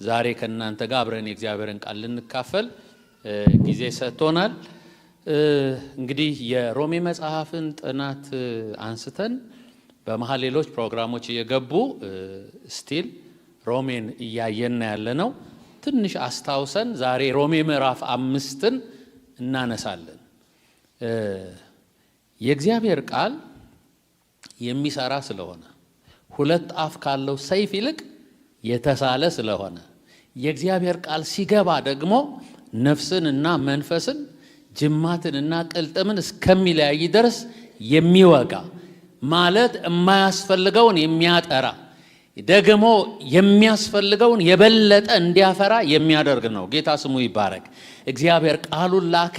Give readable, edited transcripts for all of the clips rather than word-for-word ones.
ዛሬ ከእናንተ ጋር አብረን የእግዚአብሔርን ቃል ልንካፈል ጊዜ ሰጥቶናል። እንግዲህ የሮሜ መጽሐፍን ጥናት አንስተን በመሃል ሌሎች ፕሮግራሞች እየገቡ ስቲል ሮሜን እያየን ያለነው። ትንሽ አስታውሰን ዛሬ ሮሜ ምዕራፍ 5ን እናነሳለን። የእግዚአብሔር ቃል የሚሰራ ስለሆነ ሁለት አፍ ካለው ሰይፍ ይልቅ የተሳለ ስለሆነ የእግዚአብሔር ቃል ሲገባ ደግሞ ነፍስንና መንፈስን ጅማትንና ቅልጥምን እስከሚለያይ ድረስ የሚወጋ ማለት የማያስፈልገውን የሚያጠራ ደግሞ የሚያስፈልገውን የበለጠ እንዲያፈራ የሚያደርግ ነው። ጌታ ስሙ ይባረክ። እግዚአብሔር ቃሉን ላከ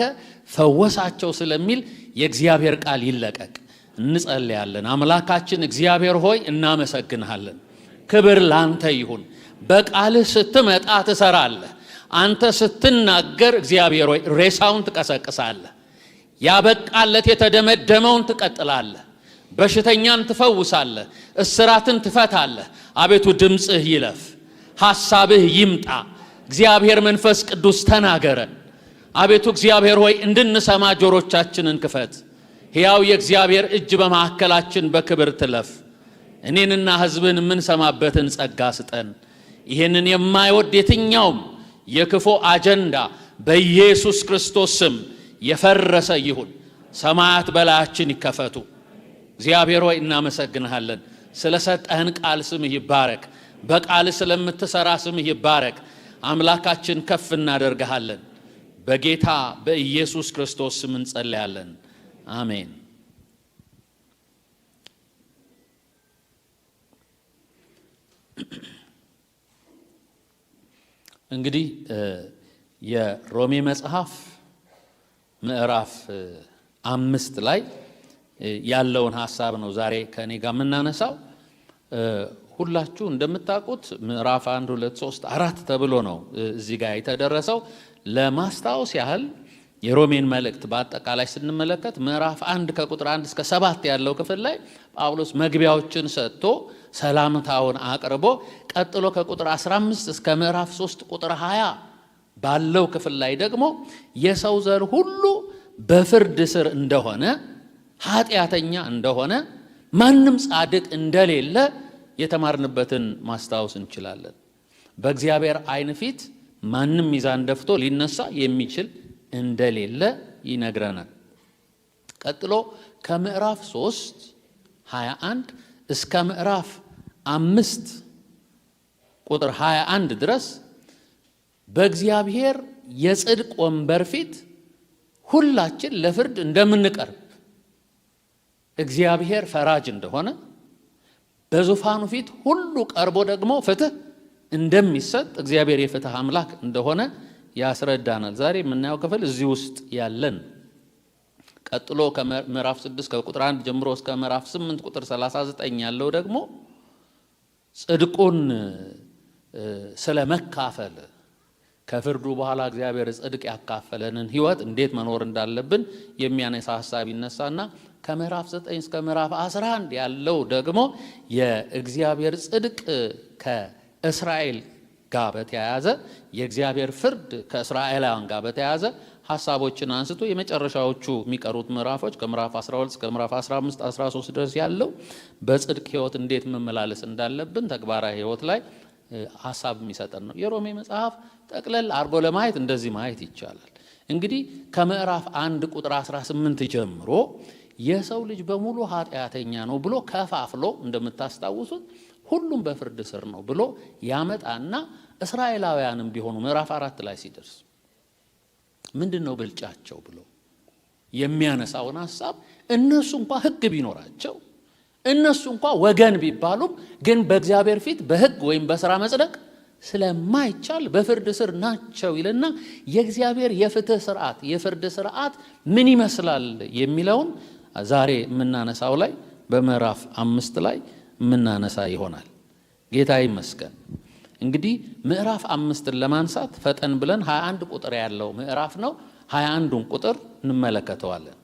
ፈወሳቸው ስለሚል የእግዚአብሔር ቃል ይለቀቅ። እንጸልያለን። አምላካችን እግዚአብሔር ሆይ እናመሰግንሃለን። ክብር ላንተ ይሁን። በቃልህ ስትመጣ ትሰራለህ። አንተ ስትናገር እግዚአብሔር ሆይ ሬሳውን ትቀሰቅሳለህ። ያበቃለት የተደመደመውን ትቀጥላለህ። በሽተኛን ትፈውሳለህ። እስራትን ትፈታለህ። አቤቱ ድምጽህ ይለፍ፣ ሐሳብህ ይምጣ። እግዚአብሔር መንፈስ ቅዱስ ተናገረን። አቤቱ እግዚአብሔር ሆይ እንድንሰማ ጆሮቻችንን ክፈት። ሕያው የእግዚአብሔር እጅ በማዕከላችን በክብር ትለፍ። እኔንና ሕዝብን የምንሰማበትን ጸጋ ስጠን። ይህንን የማይወድ የትኛውም የክፉ አጀንዳ በኢየሱስ ክርስቶስ ስም የፈረሰ ይሁን። ሰማያት በላያችን ይከፈቱ። እግዚአብሔር ሆይ እናመሰግንሃለን። ስለሰጠህን ቃል ስምህ ይባረክ። በቃል ስለምትሰራ ስምህ ይባረክ። አምላካችን ከፍ እናደርግሃለን። በጌታ በኢየሱስ ክርስቶስ ስም እንጸልያለን። አሜን። እንግዲህ የሮሜ መጽሐፍ ምዕራፍ 5 ላይ ያለውን ሐሳብ ነው ዛሬ ከኔ ጋር የምናነሳው። ሁላችሁ እንደምታውቁት ምዕራፍ 1 2 3 4 ተብሎ ነው እዚህ ጋር የተደረሰው። ለማስታወስ ያህል የሮሜን መልእክት በአጠቃላይ ስንመለከት ምዕራፍ 1 ከቁጥር 1 እስከ 7 ያለው ክፍል ላይ ጳውሎስ መግቢያዎችን ሰጥቶ ሰላምታውን አቅርቦ ቀጥሎ ከቁጥር 15 እስከ ምዕራፍ 3 ቁጥር 20 ባለው ክፍል ላይ ደግሞ የሰው ዘር ሁሉ በፍርድ ስር እንደሆነ ኃጢአተኛ እንደሆነ ማንም ጻድቅ እንደሌለ የተማርንበትን ማስታወስ እንችላለን። በእግዚአብሔር ዓይን ፊት ማንም ሚዛን ደፍቶ ሊነሳ የሚችል እንደሌለ ይነግረናል። ቀጥሎ ከምዕራፍ 3 21 እስከ ምዕራፍ 5 ቁጥር 21 ድረስ በእግዚአብሔር የጽድቅ ወንበር ፊት ሁላችን ለፍርድ እንደምንቀርብ እግዚአብሔር ፈራጅ እንደሆነ በዙፋኑ ፊት ሁሉ ቀርቦ ደግሞ ፍትህ እንደሚሰጥ እግዚአብሔር የፍትህ አምላክ እንደሆነ ያስረዳናል። ዛሬ የምናየው ክፍል እዚህ ውስጥ ያለን። ቀጥሎ ከምዕራፍ 6 ከቁጥር 1 ጀምሮ እስከ ምዕራፍ 8 ቁጥር 39 ያለው ደግሞ ጽድቁን ስለመካፈል ከፍርዱ በኋላ እግዚአብሔር ጽድቅ ያካፈለንን ሕይወት እንዴት መኖር እንዳለብን የሚያነሳ ሐሳብ ይነሳና ከምዕራፍ 9 እስከ ምዕራፍ 11 ያለው ደግሞ የእግዚአብሔር ጽድቅ ከእስራኤል ጋር በተያያዘ የእግዚአብሔር ፍርድ ከእስራኤላውያን ጋር በተያያዘ ሐሳቦችን አንስቶ የመጨረሻዎቹ የሚቀሩት ምዕራፎች ከምዕራፍ 12 እስከ ምዕራፍ 15 13 ድረስ ያለው በጽድቅ ሕይወት እንዴት መመላለስ እንዳለብን ተግባራዊ ሕይወት ላይ ሐሳብ የሚሰጠን ነው። የሮሜ መጽሐፍ ጠቅለል አርጎ ለማየት እንደዚህ ማየት ይቻላል። እንግዲህ ከምዕራፍ 1 ቁጥር 18 ጀምሮ የሰው ልጅ በሙሉ ኃጢአተኛ ነው ብሎ ከፋፍሎ እንደምታስታውሱት ሁሉም በፍርድ ስር ነው ብሎ ያመጣና እስራኤላውያንም ቢሆኑ ምዕራፍ 4 ላይ ሲደርስ ምንድነው ብልጫቸው ብሎ የሚያነሳውን ሐሳብ እነሱ እንኳን ሕግ ቢኖራቸው እነሱ እንኳን ወገን ቢባሉም ግን በእግዚአብሔር ፊት በሕግ ወይም በሥራ መጽደቅ ስለማይቻል በፍርድ ስር ናቸው ይልና የእግዚአብሔር የፍትህ ስርዓት የፍርድ ስርዓት ምን ይመስላል የሚለውን ዛሬ የምናነሳው ላይ በምዕራፍ 5 ላይ የምናነሳ ይሆናል። ጌታ ይመስገን። እንግዲህ ምዕራፍ 5ን ለማንሳት ፈጠን ብለን 21 ቁጥር ያለው ምዕራፍ ነው። 21ን ቁጥር እንመለከተዋለን።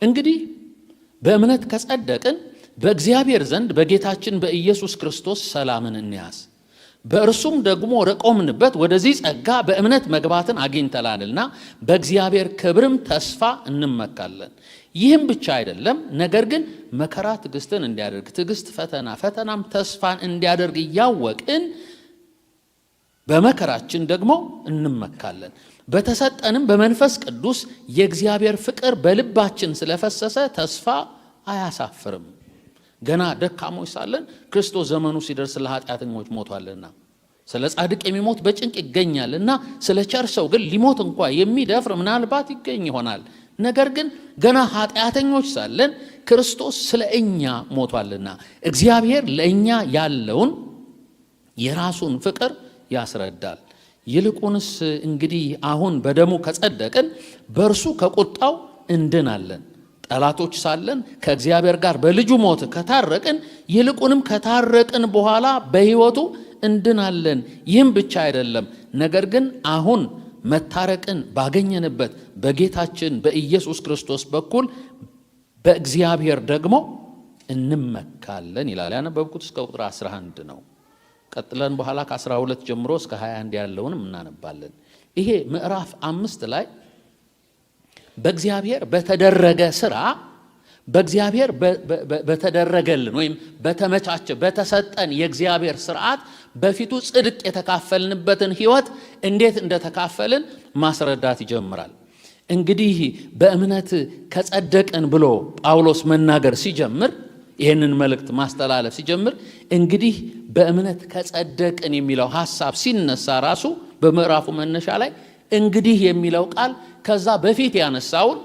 እንግዲህ በእምነት ከጸደቅን በእግዚአብሔር ዘንድ በጌታችን በኢየሱስ ክርስቶስ ሰላምን እንያዝ። በእርሱም ደግሞ ረቆምንበት ወደዚህ ጸጋ በእምነት መግባትን አግኝተናልና በእግዚአብሔር ክብርም ተስፋ እንመካለን። ይህም ብቻ አይደለም፣ ነገር ግን መከራ ትዕግስትን እንዲያደርግ፣ ትዕግስት ፈተና፣ ፈተናም ተስፋን እንዲያደርግ እያወቅን በመከራችን ደግሞ እንመካለን። በተሰጠንም በመንፈስ ቅዱስ የእግዚአብሔር ፍቅር በልባችን ስለፈሰሰ ተስፋ አያሳፍርም። ገና ደካሞች ሳለን ክርስቶስ ዘመኑ ሲደርስ ለኃጢአተኞች ሞቷልና፣ ስለ ጻድቅ የሚሞት በጭንቅ ይገኛልና፣ ስለ ቸር ሰው ግን ሊሞት እንኳ የሚደፍር ምናልባት ይገኝ ይሆናል። ነገር ግን ገና ኃጢአተኞች ሳለን ክርስቶስ ስለ እኛ ሞቷልና እግዚአብሔር ለእኛ ያለውን የራሱን ፍቅር ያስረዳል። ይልቁንስ እንግዲህ አሁን በደሙ ከጸደቅን በእርሱ ከቁጣው እንድናለን። ጠላቶች ሳለን ከእግዚአብሔር ጋር በልጁ ሞት ከታረቅን ይልቁንም ከታረቅን በኋላ በሕይወቱ እንድናለን። ይህም ብቻ አይደለም፣ ነገር ግን አሁን መታረቅን ባገኘንበት በጌታችን በኢየሱስ ክርስቶስ በኩል በእግዚአብሔር ደግሞ እንመካለን ይላል። ያነበብኩት እስከ ቁጥር 11 ነው። ቀጥለን በኋላ ከ12 ጀምሮ እስከ 21 ያለውንም እናነባለን። ይሄ ምዕራፍ 5 ላይ በእግዚአብሔር በተደረገ ሥራ፣ በእግዚአብሔር በተደረገልን ወይም በተመቻቸ በተሰጠን የእግዚአብሔር ሥርዓት በፊቱ ጽድቅ የተካፈልንበትን ሕይወት እንዴት እንደተካፈልን ማስረዳት ይጀምራል። እንግዲህ በእምነት ከጸደቅን ብሎ ጳውሎስ መናገር ሲጀምር፣ ይህንን መልእክት ማስተላለፍ ሲጀምር እንግዲህ በእምነት ከጸደቅን የሚለው ሐሳብ ሲነሳ ራሱ በምዕራፉ መነሻ ላይ እንግዲህ የሚለው ቃል ከዛ በፊት ያነሳውን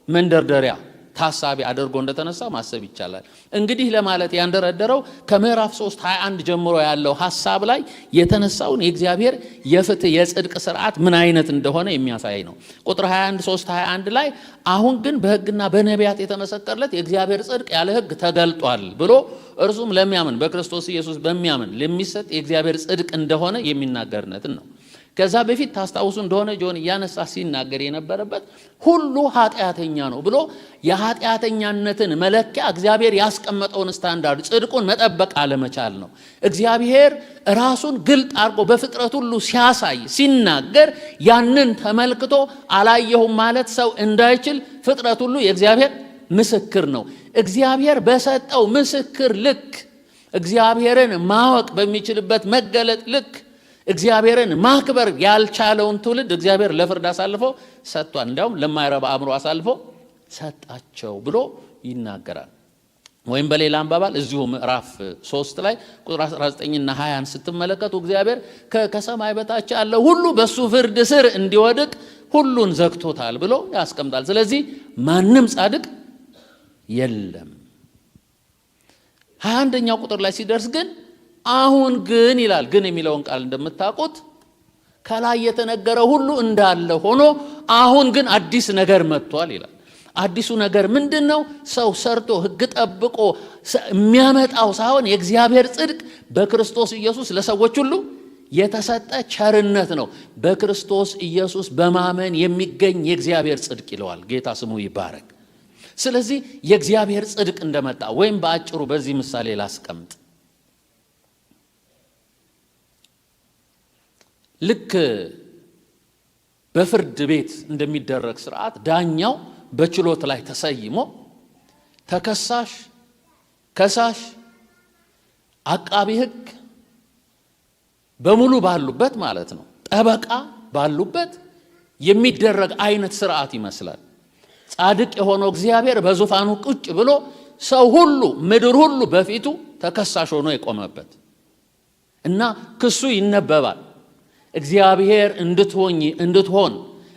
መንደርደሪያ ታሳቢ አድርጎ እንደተነሳ ማሰብ ይቻላል። እንግዲህ ለማለት ያንደረደረው ከምዕራፍ 3:21 ጀምሮ ያለው ሐሳብ ላይ የተነሳውን የእግዚአብሔር የፍትህ የጽድቅ ሥርዓት ምን አይነት እንደሆነ የሚያሳይ ነው። ቁጥር 21 3:21 ላይ አሁን ግን በሕግና በነቢያት የተመሰከረለት የእግዚአብሔር ጽድቅ ያለ ሕግ ተገልጧል ብሎ እርሱም ለሚያምን በክርስቶስ ኢየሱስ በሚያምን ለሚሰጥ የእግዚአብሔር ጽድቅ እንደሆነ የሚናገርነትን ነው። ከዛ በፊት ታስታውሱ እንደሆነ ጆን እያነሳ ሲናገር የነበረበት ሁሉ ኃጢአተኛ ነው ብሎ የኃጢአተኛነትን መለኪያ እግዚአብሔር ያስቀመጠውን ስታንዳርድ ጽድቁን መጠበቅ አለመቻል ነው። እግዚአብሔር ራሱን ግልጥ አድርጎ በፍጥረት ሁሉ ሲያሳይ ሲናገር ያንን ተመልክቶ አላየሁም ማለት ሰው እንዳይችል ፍጥረት ሁሉ የእግዚአብሔር ምስክር ነው። እግዚአብሔር በሰጠው ምስክር ልክ እግዚአብሔርን ማወቅ በሚችልበት መገለጥ ልክ እግዚአብሔርን ማክበር ያልቻለውን ትውልድ እግዚአብሔር ለፍርድ አሳልፎ ሰጥቷል። እንዲያውም ለማይረባ አእምሮ አሳልፎ ሰጣቸው ብሎ ይናገራል። ወይም በሌላ አባባል እዚሁ ምዕራፍ 3 ላይ ቁጥር 19ና 20 ስትመለከቱ እግዚአብሔር ከሰማይ በታች ያለው ሁሉ በሱ ፍርድ ስር እንዲወድቅ ሁሉን ዘግቶታል ብሎ ያስቀምጣል። ስለዚህ ማንም ጻድቅ የለም። 21ኛው ቁጥር ላይ ሲደርስ ግን አሁን ግን ይላል። ግን የሚለውን ቃል እንደምታውቁት ከላይ የተነገረ ሁሉ እንዳለ ሆኖ አሁን ግን አዲስ ነገር መጥቷል ይላል። አዲሱ ነገር ምንድነው? ሰው ሰርቶ ሕግ ጠብቆ የሚያመጣው ሳይሆን የእግዚአብሔር ጽድቅ በክርስቶስ ኢየሱስ ለሰዎች ሁሉ የተሰጠ ቸርነት ነው። በክርስቶስ ኢየሱስ በማመን የሚገኝ የእግዚአብሔር ጽድቅ ይለዋል። ጌታ ስሙ ይባረክ። ስለዚህ የእግዚአብሔር ጽድቅ እንደመጣ ወይም በአጭሩ በዚህ ምሳሌ ላስቀምጥ። ልክ በፍርድ ቤት እንደሚደረግ ስርዓት ዳኛው በችሎት ላይ ተሰይሞ ተከሳሽ፣ ከሳሽ፣ አቃቢ ሕግ በሙሉ ባሉበት ማለት ነው፣ ጠበቃ ባሉበት የሚደረግ አይነት ስርዓት ይመስላል። ጻድቅ የሆነው እግዚአብሔር በዙፋኑ ቁጭ ብሎ ሰው ሁሉ ምድር ሁሉ በፊቱ ተከሳሽ ሆኖ የቆመበት እና ክሱ ይነበባል። እግዚአብሔር እንድትሆን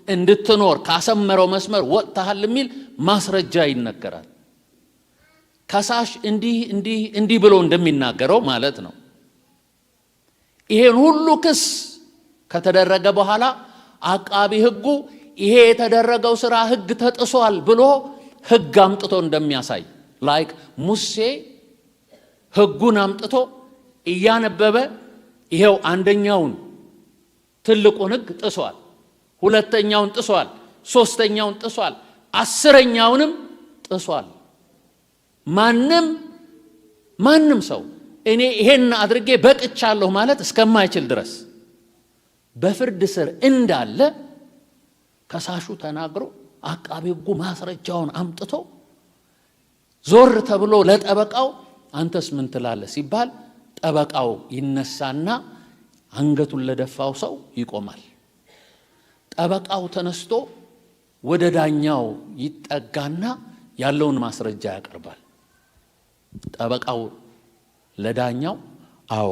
እንድትኖር ካሰመረው መስመር ወጥተሃል የሚል ማስረጃ ይነገራል። ከሳሽ እንዲህ ብሎ እንደሚናገረው ማለት ነው። ይሄን ሁሉ ክስ ከተደረገ በኋላ አቃቢ ሕጉ ይሄ የተደረገው ስራ ሕግ ተጥሷል ብሎ ሕግ አምጥቶ እንደሚያሳይ ላይክ ሙሴ ሕጉን አምጥቶ እያነበበ ይሄው አንደኛውን ትልቁን ሕግ ጥሷል፣ ሁለተኛውን ጥሷል፣ ሶስተኛውን ጥሷል፣ 10ኛውንም ጥሷል። ማንም ማንም ሰው እኔ ይሄን አድርጌ በቅቻለሁ ማለት እስከማይችል ድረስ በፍርድ ስር እንዳለ ከሳሹ ተናግሮ አቃቤ ሕጉ ማስረጃውን አምጥቶ ዞር ተብሎ ለጠበቃው አንተስ ምን ትላለህ ሲባል ጠበቃው ይነሳና አንገቱን ለደፋው ሰው ይቆማል። ጠበቃው ተነስቶ ወደ ዳኛው ይጠጋና ያለውን ማስረጃ ያቀርባል። ጠበቃው ለዳኛው አዎ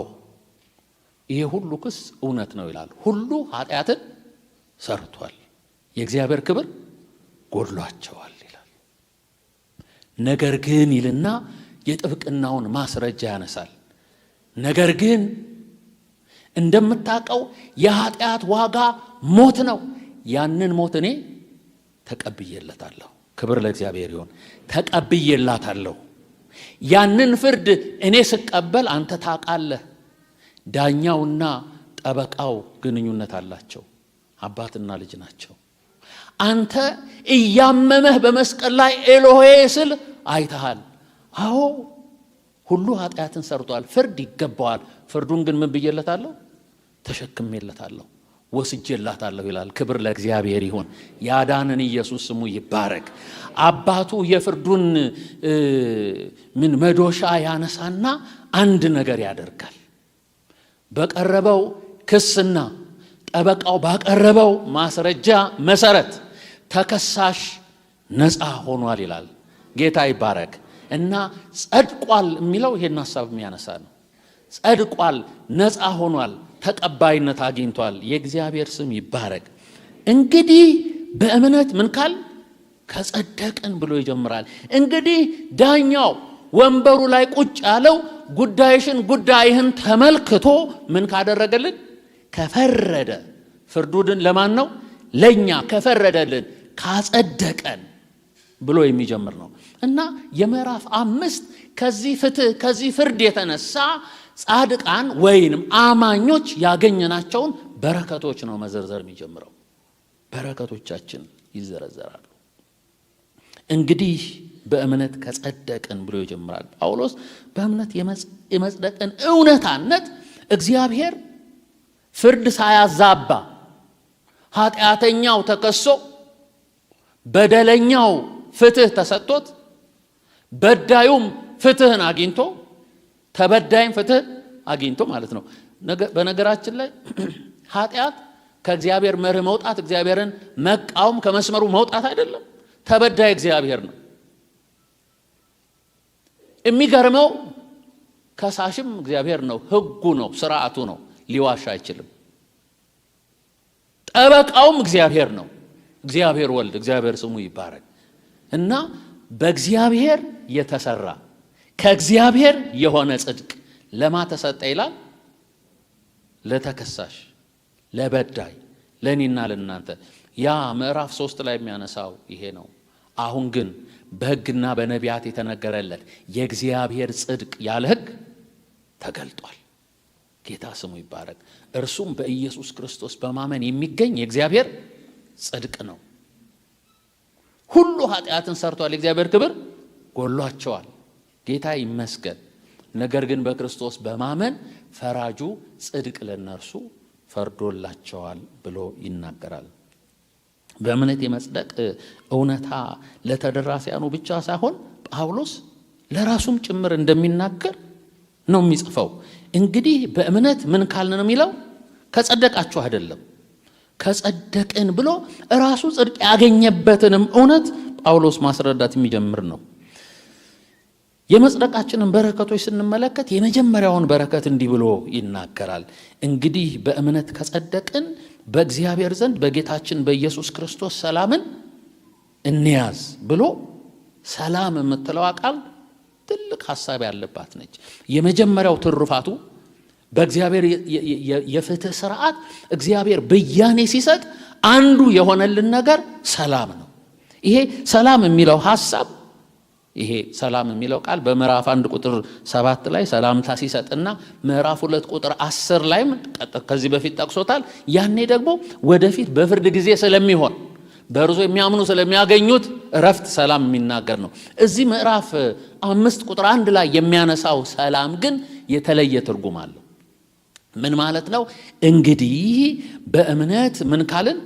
ይሄ ሁሉ ክስ እውነት ነው ይላል። ሁሉ ኃጢአትን ሰርቷል፣ የእግዚአብሔር ክብር ጎድሏቸዋል ይላል። ነገር ግን ይልና የጥብቅናውን ማስረጃ ያነሳል። ነገር ግን እንደምታውቀው የኃጢአት ዋጋ ሞት ነው። ያንን ሞት እኔ ተቀብዬለታለሁ። ክብር ለእግዚአብሔር ይሁን። ተቀብዬላታለሁ። ያንን ፍርድ እኔ ስቀበል አንተ ታውቃለህ። ዳኛውና ጠበቃው ግንኙነት አላቸው፣ አባትና ልጅ ናቸው። አንተ እያመመህ በመስቀል ላይ ኤሎሄ ስል አይተሃል። አዎ ሁሉ ኃጢአትን ሰርቷል፣ ፍርድ ይገባዋል። ፍርዱን ግን ምን ብዬለታለሁ? ተሸክሜለታለሁ፣ ወስጄላታለሁ ይላል። ክብር ለእግዚአብሔር ይሁን። ያዳነን ኢየሱስ ስሙ ይባረክ። አባቱ የፍርዱን ምን መዶሻ ያነሳና አንድ ነገር ያደርጋል። በቀረበው ክስና ጠበቃው ባቀረበው ማስረጃ መሰረት ተከሳሽ ነፃ ሆኗል ይላል። ጌታ ይባረክ። እና ጸድቋል የሚለው ይሄን ሐሳብ የሚያነሳ ነው። ጸድቋል፣ ነፃ ሆኗል፣ ተቀባይነት አግኝቷል። የእግዚአብሔር ስም ይባረክ። እንግዲህ በእምነት ምን ካል ከጸደቅን ብሎ ይጀምራል። እንግዲህ ዳኛው ወንበሩ ላይ ቁጭ ያለው ጉዳይህን ተመልክቶ ምን ካደረገልን? ከፈረደ። ፍርዱን ለማን ነው? ለኛ ከፈረደልን ካጸደቀን ብሎ የሚጀምር ነው። እና የምዕራፍ 5 ከዚህ ፍትህ ከዚህ ፍርድ የተነሳ ጻድቃን ወይንም አማኞች ያገኘናቸውን በረከቶች ነው መዘርዘር የሚጀምረው። በረከቶቻችን ይዘረዘራሉ። እንግዲህ በእምነት ከጸደቅን ብሎ ይጀምራል ጳውሎስ። በእምነት የመጽደቅን እውነታነት እግዚአብሔር ፍርድ ሳያዛባ ኃጢአተኛው ተከሶ በደለኛው ፍትህ ተሰጥቶት በዳዩም ፍትህን አግኝቶ ተበዳይም ፍትህ አግኝቶ ማለት ነው። በነገራችን ላይ ኃጢአት ከእግዚአብሔር መርህ መውጣት፣ እግዚአብሔርን መቃወም ከመስመሩ መውጣት አይደለም። ተበዳይ እግዚአብሔር ነው። የሚገርመው ከሳሽም እግዚአብሔር ነው። ሕጉ ነው፣ ስርዓቱ ነው። ሊዋሽ አይችልም። ጠበቃውም እግዚአብሔር ነው። እግዚአብሔር ወልድ፣ እግዚአብሔር ስሙ ይባረክ። እና በእግዚአብሔር የተሰራ ከእግዚአብሔር የሆነ ጽድቅ ለማ ተሰጠ ይላል? ለተከሳሽ፣ ለበዳይ፣ ለእኔና ለእናንተ። ያ ምዕራፍ 3 ላይ የሚያነሳው ይሄ ነው። አሁን ግን በሕግና በነቢያት የተነገረለት የእግዚአብሔር ጽድቅ ያለ ሕግ ተገልጧል። ጌታ ስሙ ይባረክ። እርሱም በኢየሱስ ክርስቶስ በማመን የሚገኝ የእግዚአብሔር ጽድቅ ነው። ሁሉ ኃጢአትን ሰርቷል፣ የእግዚአብሔር ክብር ጎሏቸዋል። ጌታ ይመስገን። ነገር ግን በክርስቶስ በማመን ፈራጁ ጽድቅ ለነርሱ ፈርዶላቸዋል ብሎ ይናገራል። በእምነት የመጽደቅ እውነታ ለተደራሲያኑ ብቻ ሳይሆን ጳውሎስ ለራሱም ጭምር እንደሚናገር ነው የሚጽፈው። እንግዲህ በእምነት ምን ካልን ነው የሚለው? ከጸደቃችሁ አይደለም፣ ከጸደቅን ብሎ ራሱ ጽድቅ ያገኘበትንም እውነት ጳውሎስ ማስረዳት የሚጀምር ነው። የመጽደቃችንን በረከቶች ስንመለከት የመጀመሪያውን በረከት እንዲህ ብሎ ይናገራል። እንግዲህ በእምነት ከጸደቅን በእግዚአብሔር ዘንድ በጌታችን በኢየሱስ ክርስቶስ ሰላምን እንያዝ ብሎ ሰላም የምትለው ቃል ትልቅ ሐሳብ ያለባት ነች። የመጀመሪያው ትሩፋቱ በእግዚአብሔር የፍትህ ስርዓት እግዚአብሔር ብያኔ ሲሰጥ አንዱ የሆነልን ነገር ሰላም ነው። ይሄ ሰላም የሚለው ሐሳብ ይሄ ሰላም የሚለው ቃል በምዕራፍ 1 ቁጥር 7 ላይ ሰላምታ ሲሰጥና ምዕራፍ 2 ቁጥር 10 ላይም ከዚህ በፊት ጠቅሶታል። ያኔ ደግሞ ወደፊት በፍርድ ጊዜ ስለሚሆን በእርሱ የሚያምኑ ስለሚያገኙት እረፍት ሰላም የሚናገር ነው። እዚህ ምዕራፍ 5 ቁጥር 1 ላይ የሚያነሳው ሰላም ግን የተለየ ትርጉም አለው። ምን ማለት ነው? እንግዲህ በእምነት ምን ካልን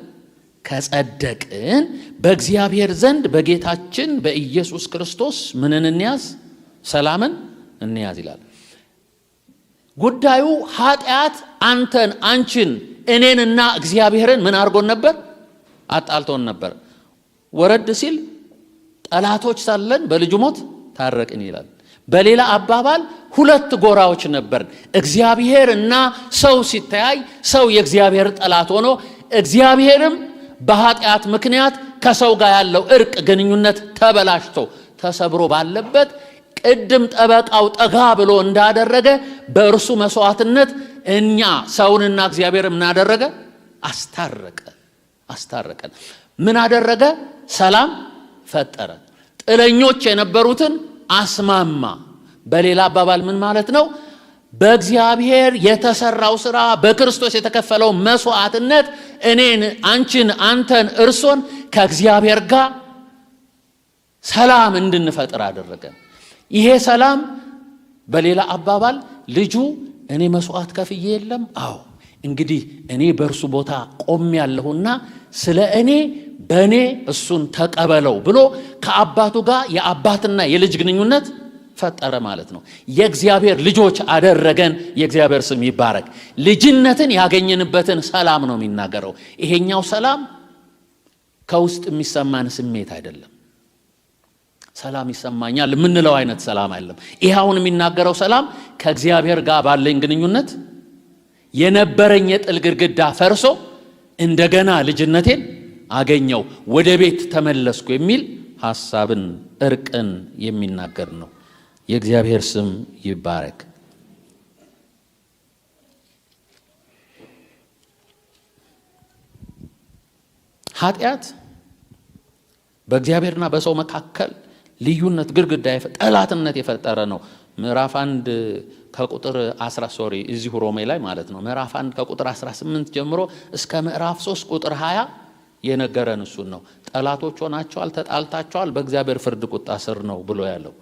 ከጸደቅን በእግዚአብሔር ዘንድ በጌታችን በኢየሱስ ክርስቶስ ምንን እንያዝ? ሰላምን እንያዝ ይላል። ጉዳዩ ኃጢአት አንተን፣ አንቺን፣ እኔንና እግዚአብሔርን ምን አድርጎን ነበር? አጣልቶን ነበር። ወረድ ሲል ጠላቶች ሳለን በልጁ ሞት ታረቅን ይላል። በሌላ አባባል ሁለት ጎራዎች ነበር። እግዚአብሔር እና ሰው ሲተያይ ሰው የእግዚአብሔር ጠላት ሆኖ እግዚአብሔርም በኃጢአት ምክንያት ከሰው ጋር ያለው እርቅ ግንኙነት ተበላሽቶ ተሰብሮ ባለበት ቅድም ጠበቃው ጠጋ ብሎ እንዳደረገ በእርሱ መስዋዕትነት እኛ ሰውንና እግዚአብሔር ምን አደረገ? አስታረቀን። ምን አደረገ? ሰላም ፈጠረ። ጥለኞች የነበሩትን አስማማ። በሌላ አባባል ምን ማለት ነው? በእግዚአብሔር የተሰራው ሥራ በክርስቶስ የተከፈለው መስዋዕትነት እኔን፣ አንቺን፣ አንተን፣ እርሶን ከእግዚአብሔር ጋር ሰላም እንድንፈጥር አደረገ። ይሄ ሰላም በሌላ አባባል ልጁ እኔ መስዋዕት ከፍዬ የለም? አዎ እንግዲህ እኔ በእርሱ ቦታ ቆሜያለሁና ስለ እኔ በእኔ እሱን ተቀበለው ብሎ ከአባቱ ጋር የአባትና የልጅ ግንኙነት ፈጠረ ማለት ነው። የእግዚአብሔር ልጆች አደረገን። የእግዚአብሔር ስም ይባረክ። ልጅነትን ያገኘንበትን ሰላም ነው የሚናገረው። ይሄኛው ሰላም ከውስጥ የሚሰማን ስሜት አይደለም። ሰላም ይሰማኛል የምንለው አይነት ሰላም አይደለም። ይሄ አሁን የሚናገረው ሰላም ከእግዚአብሔር ጋር ባለኝ ግንኙነት የነበረኝ የጥል ግድግዳ ፈርሶ እንደገና ልጅነቴን አገኘው፣ ወደ ቤት ተመለስኩ የሚል ሐሳብን፣ እርቅን የሚናገር ነው። የእግዚአብሔር ስም ይባረክ። ኃጢአት በእግዚአብሔርና በሰው መካከል ልዩነት፣ ግድግዳ፣ ጠላትነት የፈጠረ ነው። ምዕራፍ 1 ከቁጥር 10 እዚሁ ሮሜ ላይ ማለት ነው። ምዕራፍ 1 ከቁጥር 18 ጀምሮ እስከ ምዕራፍ 3 ቁጥር 20 የነገረን እሱን ነው። ጠላቶች ሆናቸዋል፣ ተጣልታቸዋል፣ በእግዚአብሔር ፍርድ ቁጣ ስር ነው ብሎ ያለው።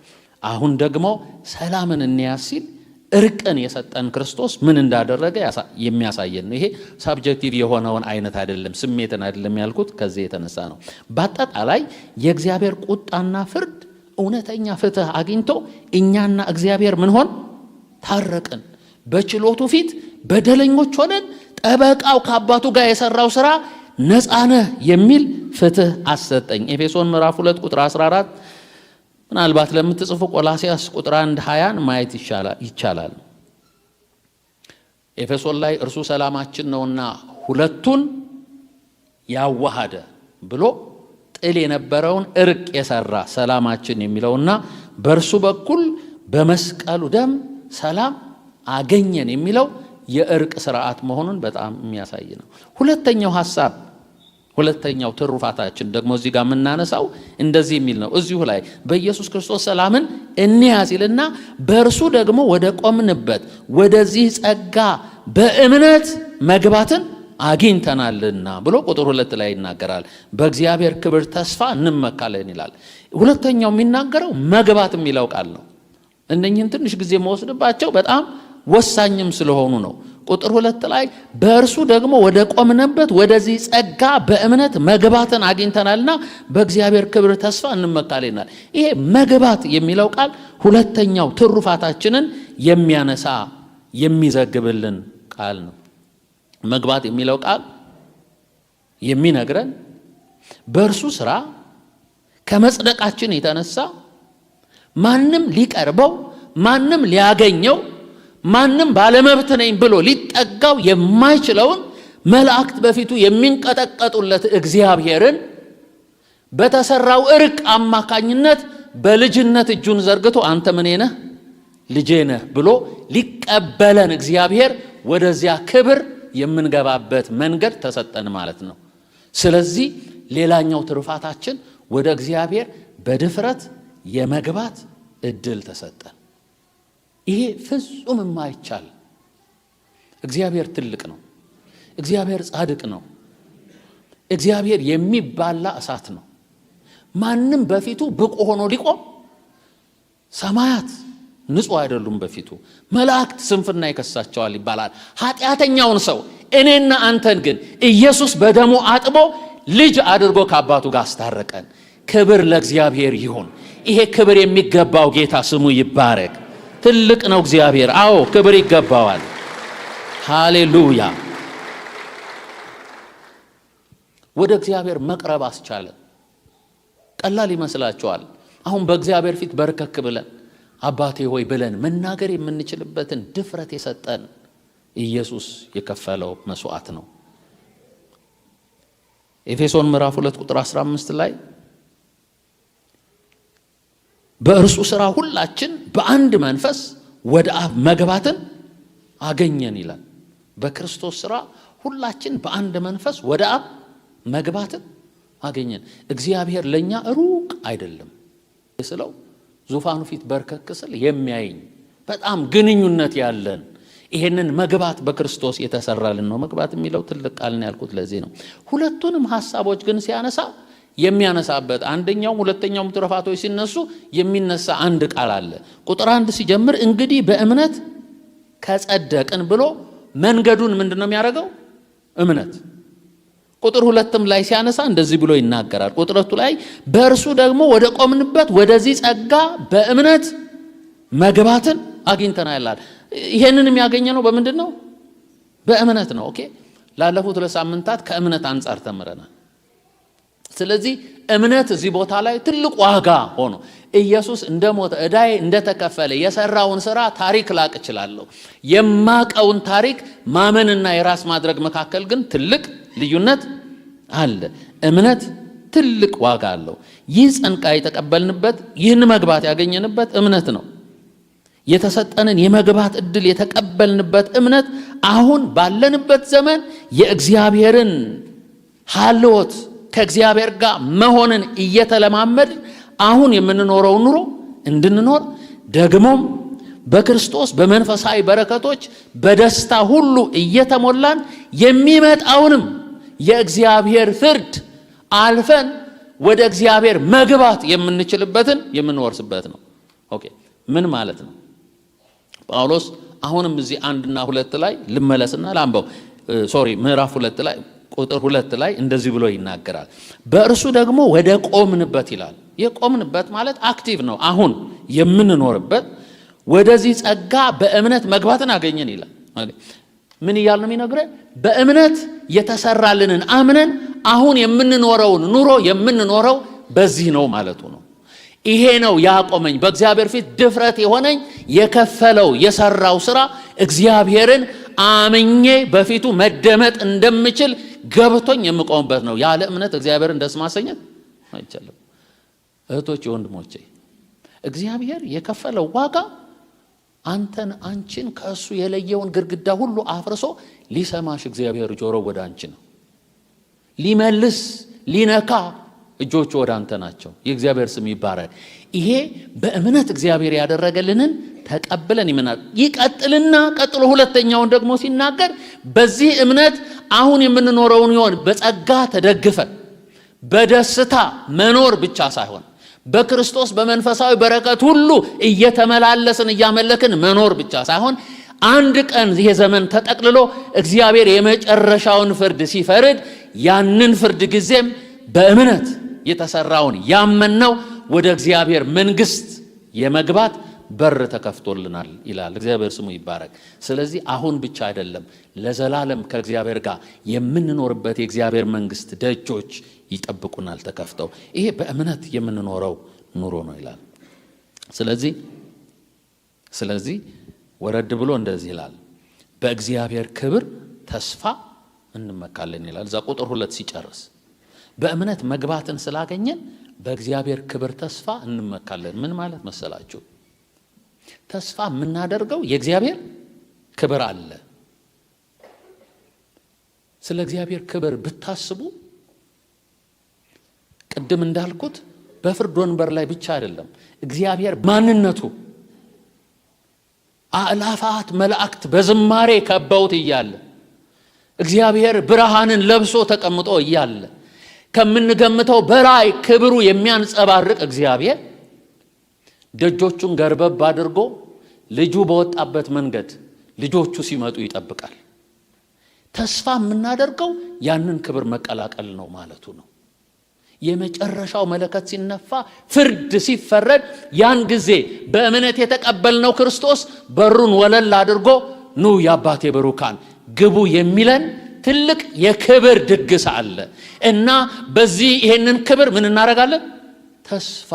አሁን ደግሞ ሰላምን እንያዝ ሲል እርቅን የሰጠን ክርስቶስ ምን እንዳደረገ የሚያሳየን ነው። ይሄ ሳብጀክቲቭ የሆነውን አይነት አይደለም፣ ስሜትን አይደለም ያልኩት ከዚህ የተነሳ ነው። በአጠቃላይ የእግዚአብሔር ቁጣና ፍርድ እውነተኛ ፍትህ አግኝቶ እኛና እግዚአብሔር ምን ሆን? ታረቅን። በችሎቱ ፊት በደለኞች ሆነን ጠበቃው ከአባቱ ጋር የሰራው ሥራ ነፃነህ የሚል ፍትህ አሰጠኝ። ኤፌሶን ምዕራፍ 2 ቁጥር 14 ምናልባት ለምትጽፉ ቆላሲያስ ቁጥር 1:20 ማየት ይቻላል። ኤፌሶን ላይ እርሱ ሰላማችን ነውና ሁለቱን ያዋሃደ ብሎ ጥል የነበረውን እርቅ የሰራ ሰላማችን የሚለውና በእርሱ በኩል በመስቀሉ ደም ሰላም አገኘን የሚለው የእርቅ ስርዓት መሆኑን በጣም የሚያሳይ ነው። ሁለተኛው ትሩፋታችን ደግሞ እዚህ ጋር የምናነሳው እንደዚህ የሚል ነው። እዚሁ ላይ በኢየሱስ ክርስቶስ ሰላምን እንያዝ ይልና በእርሱ ደግሞ ወደ ቆምንበት ወደዚህ ጸጋ በእምነት መግባትን አግኝተናልና ብሎ ቁጥር 2 ላይ ይናገራል። በእግዚአብሔር ክብር ተስፋ እንመካለን ይላል። ሁለተኛው የሚናገረው መግባት የሚለው ቃል ነው። እነኝህን ትንሽ ጊዜ መወስድባቸው በጣም ወሳኝም ስለሆኑ ነው። ቁጥር 2 ላይ በእርሱ ደግሞ ወደ ቆምንበት ወደዚህ ጸጋ በእምነት መግባትን አግኝተናልና በእግዚአብሔር ክብር ተስፋ እንመካለን ይላል። ይሄ መግባት የሚለው ቃል ሁለተኛው ትሩፋታችንን የሚያነሳ የሚዘግብልን ቃል ነው። መግባት የሚለው ቃል የሚነግረን በእርሱ ሥራ ከመጽደቃችን የተነሳ ማንም ሊቀርበው፣ ማንም ሊያገኘው፣ ማንም ባለመብት ነኝ ብሎ ሊጠጋው የማይችለውን መላእክት በፊቱ የሚንቀጠቀጡለት እግዚአብሔርን በተሰራው እርቅ አማካኝነት በልጅነት እጁን ዘርግቶ አንተ ምን ነህ? ልጄ ነህ ብሎ ሊቀበለን እግዚአብሔር ወደዚያ ክብር የምንገባበት መንገድ ተሰጠን ማለት ነው። ስለዚህ ሌላኛው ትሩፋታችን ወደ እግዚአብሔር በድፍረት የመግባት እድል ተሰጠን። ይሄ ፍጹም የማይቻል እግዚአብሔር ትልቅ ነው። እግዚአብሔር ጻድቅ ነው። እግዚአብሔር የሚባላ እሳት ነው። ማንም በፊቱ ብቁ ሆኖ ሊቆም፣ ሰማያት ንጹህ አይደሉም በፊቱ፣ መላእክት ስንፍና ይከሳቸዋል ይባላል። ኃጢአተኛውን ሰው እኔና አንተን ግን ኢየሱስ በደሙ አጥቦ ልጅ አድርጎ ከአባቱ ጋር አስታረቀን። ክብር ለእግዚአብሔር ይሁን። ይሄ ክብር የሚገባው ጌታ ስሙ ይባረክ። ትልቅ ነው እግዚአብሔር። አዎ ክብር ይገባዋል። ሃሌሉያ። ወደ እግዚአብሔር መቅረብ አስቻለን። ቀላል ይመስላችኋል? አሁን በእግዚአብሔር ፊት በርከክ ብለን አባቴ ሆይ ብለን መናገር የምንችልበትን ድፍረት የሰጠን ኢየሱስ የከፈለው መስዋዕት ነው። ኤፌሶን ምዕራፍ 2 ቁጥር 15 ላይ በእርሱ ሥራ ሁላችን በአንድ መንፈስ ወደ አብ መግባትን አገኘን ይላል። በክርስቶስ ሥራ ሁላችን በአንድ መንፈስ ወደ አብ መግባትን አገኘን። እግዚአብሔር ለኛ ሩቅ አይደለም ስለው ዙፋኑ ፊት በርከክ ስል የሚያየኝ በጣም ግንኙነት ያለን ይሄንን መግባት በክርስቶስ የተሰራልን ነው። መግባት የሚለው ትልቅ ቃል ነው ያልኩት ለዚህ ነው። ሁለቱንም ሐሳቦች ግን ሲያነሳ የሚያነሳበት አንደኛውም ሁለተኛውም ትሩፋቶች ሲነሱ የሚነሳ አንድ ቃል አለ። ቁጥር 1 ሲጀምር እንግዲህ በእምነት ከጸደቅን ብሎ መንገዱን ምንድነው የሚያደርገው? እምነት። ቁጥር 2ም ላይ ሲያነሳ እንደዚህ ብሎ ይናገራል። ቁጥር 2 ላይ በእርሱ ደግሞ ወደ ቆምንበት ወደዚህ ጸጋ በእምነት መግባትን አግኝተናል ይላል። ይሄንን የሚያገኘነው በምንድነው? በእምነት ነው። ኦኬ ላለፉት 2 ሳምንታት ከእምነት አንፃር ተምረናል። ስለዚህ እምነት እዚህ ቦታ ላይ ትልቅ ዋጋ ሆኖ ኢየሱስ እንደሞተ ዕዳዬ እንደተከፈለ የሰራውን ሥራ ታሪክ ላቅ እችላለሁ። የማቀውን ታሪክ ማመንና የራስ ማድረግ መካከል ግን ትልቅ ልዩነት አለ። እምነት ትልቅ ዋጋ አለው። ይህ ጸንቃ የተቀበልንበት ይህን መግባት ያገኘንበት እምነት ነው። የተሰጠንን የመግባት ዕድል የተቀበልንበት እምነት አሁን ባለንበት ዘመን የእግዚአብሔርን ሀልዎት ከእግዚአብሔር ጋር መሆንን እየተለማመድ አሁን የምንኖረው ኑሮ እንድንኖር ደግሞም በክርስቶስ በመንፈሳዊ በረከቶች በደስታ ሁሉ እየተሞላን የሚመጣውንም የእግዚአብሔር ፍርድ አልፈን ወደ እግዚአብሔር መግባት የምንችልበትን የምንወርስበት ነው። ኦኬ ምን ማለት ነው? ጳውሎስ አሁንም እዚህ 1 እና 2 ላይ ልመለስና ላንበው። ምዕራፍ 2 ላይ ቁጥር 2 ላይ እንደዚህ ብሎ ይናገራል። በእርሱ ደግሞ ወደ ቆምንበት ይላል። የቆምንበት ማለት አክቲቭ ነው። አሁን የምንኖርበት ወደዚህ ጸጋ በእምነት መግባትን አገኘን ይላል። ምን እያል ነው የሚነግረን? በእምነት የተሰራልንን አምነን አሁን የምንኖረውን ኑሮ የምንኖረው በዚህ ነው ማለቱ ነው። ይሄ ነው ያቆመኝ፣ በእግዚአብሔር ፊት ድፍረት የሆነኝ የከፈለው የሰራው ሥራ እግዚአብሔርን አምኜ በፊቱ መደመጥ እንደምችል ገብቶኝ የምቆምበት ነው። ያለ እምነት እግዚአብሔርን ደስ ማሰኘት አይቻልም። እህቶቼ ወንድሞቼ፣ እግዚአብሔር የከፈለው ዋጋ አንተን አንቺን ከእሱ የለየውን ግድግዳ ሁሉ አፍርሶ ሊሰማሽ እግዚአብሔር ጆሮ ወደ አንቺ ነው። ሊመልስ ሊነካ እጆቹ ወደ አንተ ናቸው። የእግዚአብሔር ስም ይባረክ። ይሄ በእምነት እግዚአብሔር ያደረገልንን ተቀብለን ይመናል። ይቀጥልና ቀጥሎ ሁለተኛውን ደግሞ ሲናገር በዚህ እምነት አሁን የምንኖረውን ይሆን በጸጋ ተደግፈን በደስታ መኖር ብቻ ሳይሆን በክርስቶስ በመንፈሳዊ በረከት ሁሉ እየተመላለስን እያመለክን መኖር ብቻ ሳይሆን አንድ ቀን ይሄ ዘመን ተጠቅልሎ እግዚአብሔር የመጨረሻውን ፍርድ ሲፈርድ ያንን ፍርድ ጊዜም በእምነት የተሰራውን ያመንነው ወደ እግዚአብሔር መንግስት የመግባት በር ተከፍቶልናል ይላል። እግዚአብሔር ስሙ ይባረክ። ስለዚህ አሁን ብቻ አይደለም፣ ለዘላለም ከእግዚአብሔር ጋር የምንኖርበት የእግዚአብሔር መንግስት ደጆች ይጠብቁናል ተከፍተው። ይሄ በእምነት የምንኖረው ኑሮ ነው ይላል። ስለዚህ ወረድ ብሎ እንደዚህ ይላል፣ በእግዚአብሔር ክብር ተስፋ እንመካለን ይላል። እዛ ቁጥር 2 ሲጨርስ በእምነት መግባትን ስላገኘን በእግዚአብሔር ክብር ተስፋ እንመካለን። ምን ማለት መሰላችሁ? ተስፋ የምናደርገው የእግዚአብሔር ክብር አለ። ስለ እግዚአብሔር ክብር ብታስቡ ቅድም እንዳልኩት በፍርድ ወንበር ላይ ብቻ አይደለም፣ እግዚአብሔር ማንነቱ አእላፋት መላእክት በዝማሬ ከበውት እያለ እግዚአብሔር ብርሃንን ለብሶ ተቀምጦ እያለ ከምንገምተው በላይ ክብሩ የሚያንጸባርቅ እግዚአብሔር ደጆቹን ገርበብ አድርጎ ልጁ በወጣበት መንገድ ልጆቹ ሲመጡ ይጠብቃል። ተስፋ የምናደርገው ያንን ክብር መቀላቀል ነው ማለቱ ነው። የመጨረሻው መለከት ሲነፋ ፍርድ ሲፈረድ ያን ጊዜ በእምነት የተቀበልነው ክርስቶስ በሩን ወለል አድርጎ ኑ የአባቴ ብሩካን ግቡ የሚለን ትልቅ የክብር ድግስ አለ እና በዚህ ይሄንን ክብር ምን እናደርጋለን? ተስፋ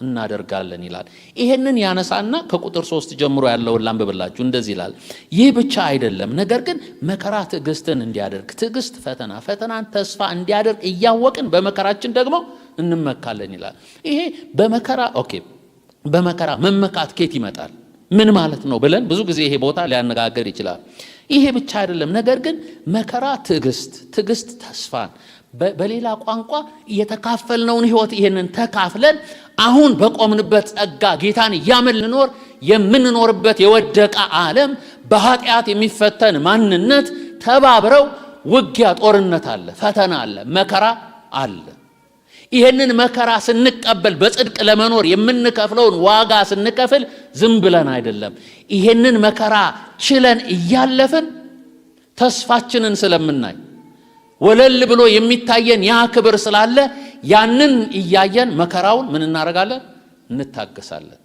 እናደርጋለን ይላል። ይሄንን ያነሳና ከቁጥር 3 ጀምሮ ያለውን ላንብብላችሁ። እንደዚህ ይላል፣ ይህ ብቻ አይደለም፣ ነገር ግን መከራ ትዕግስትን እንዲያደርግ፣ ትዕግስት ፈተና፣ ፈተናን ተስፋ እንዲያደርግ እያወቅን በመከራችን ደግሞ እንመካለን ይላል። ይሄ በመከራ መመካት ከየት ይመጣል? ምን ማለት ነው ብለን ብዙ ጊዜ ይሄ ቦታ ሊያነጋገር ይችላል። ይሄ ብቻ አይደለም፣ ነገር ግን መከራ ትዕግስት ተስፋን፣ በሌላ ቋንቋ የተካፈልነውን ህይወት ይሄንን ተካፍለን አሁን በቆምንበት ጸጋ ጌታን ያመልኖር የምንኖርበት የወደቀ ዓለም በኃጢአት የሚፈተን ማንነት ተባብረው ውጊያ ጦርነት አለ፣ ፈተና አለ፣ መከራ አለ። ይሄንን መከራ ስንቀበል በጽድቅ ለመኖር የምንከፍለውን ዋጋ ስንከፍል ዝም ብለን አይደለም። ይሄንን መከራ ችለን እያለፍን ተስፋችንን ስለምናይ ወለል ብሎ የሚታየን ያ ክብር ስላለ ያንን እያየን መከራውን ምን እናደርጋለን? እንታገሳለን።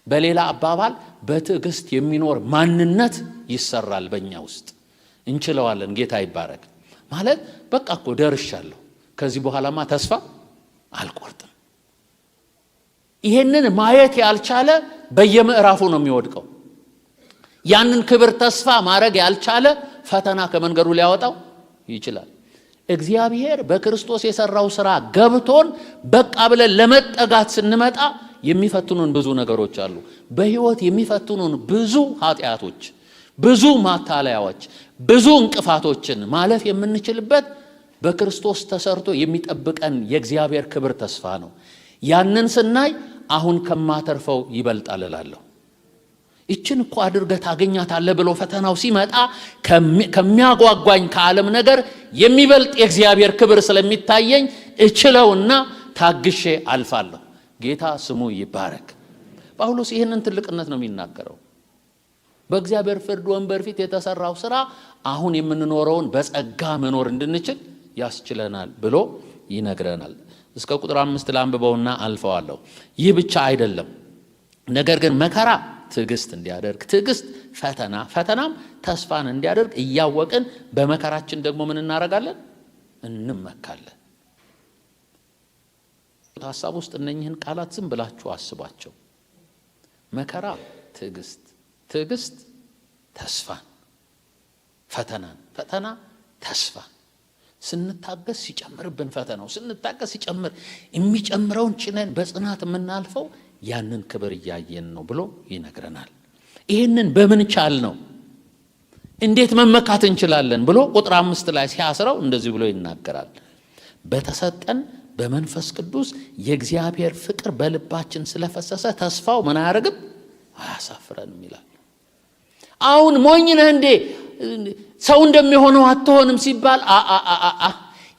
በሌላ አባባል በትዕግስት የሚኖር ማንነት ይሰራል በእኛ ውስጥ። እንችለዋለን። ጌታ ይባረክ። ማለት በቃ እኮ ደርሻለሁ፣ ከዚህ በኋላማ ተስፋ አልቆርጥም። ይሄንን ማየት ያልቻለ በየምዕራፉ ነው የሚወድቀው። ያንን ክብር ተስፋ ማድረግ ያልቻለ ፈተና ከመንገዱ ሊያወጣው ይችላል። እግዚአብሔር በክርስቶስ የሰራው ሥራ ገብቶን በቃ ብለን ለመጠጋት ስንመጣ የሚፈትኑን ብዙ ነገሮች አሉ። በህይወት የሚፈትኑን ብዙ ኃጢአቶች፣ ብዙ ማታለያዎች፣ ብዙ እንቅፋቶችን ማለፍ የምንችልበት በክርስቶስ ተሰርቶ የሚጠብቀን የእግዚአብሔር ክብር ተስፋ ነው። ያንን ስናይ አሁን ከማተርፈው ይበልጣል እላለሁ። ይችን እኮ አድርገህ ታገኛታለህ ብሎ ፈተናው ሲመጣ ከሚያጓጓኝ ከዓለም ነገር የሚበልጥ የእግዚአብሔር ክብር ስለሚታየኝ እችለውና ታግሼ አልፋለሁ። ጌታ ስሙ ይባረክ። ጳውሎስ ይህንን ትልቅነት ነው የሚናገረው። በእግዚአብሔር ፍርድ ወንበር ፊት የተሰራው ሥራ አሁን የምንኖረውን በጸጋ መኖር እንድንችል ያስችለናል ብሎ ይነግረናል። እስከ ቁጥር 5 ላንብበውና አልፈዋለሁ። ይህ ብቻ አይደለም፣ ነገር ግን መከራ ትዕግስት እንዲያደርግ፣ ትዕግስት ፈተና፣ ፈተናም ተስፋን እንዲያደርግ እያወቅን በመከራችን ደግሞ ምን እናደርጋለን? እንመካለን። ሐሳብ ውስጥ እነኚህን ቃላት ዝም ብላችሁ አስቧቸው። መከራ ትዕግስት፣ ትዕግስት ተስፋን፣ ፈተናን፣ ፈተና ተስፋን። ስንታገስ ሲጨምርብን ፈተናው ስንታገስ ሲጨምር የሚጨምረውን ጭነን በጽናት የምናልፈው ያንን ክብር እያየን ነው ብሎ ይነግረናል። ይህንን በምን ቻል ነው? እንዴት መመካት እንችላለን ብሎ ቁጥር 5 ላይ ሲያስረው እንደዚህ ብሎ ይናገራል። በተሰጠን በመንፈስ ቅዱስ የእግዚአብሔር ፍቅር በልባችን ስለፈሰሰ ተስፋው ምን አያደርግም? አያሳፍረንም ይላል። አሁን ሞኝ ነህ እንዴ ሰው እንደሚሆነው አትሆንም ሲባል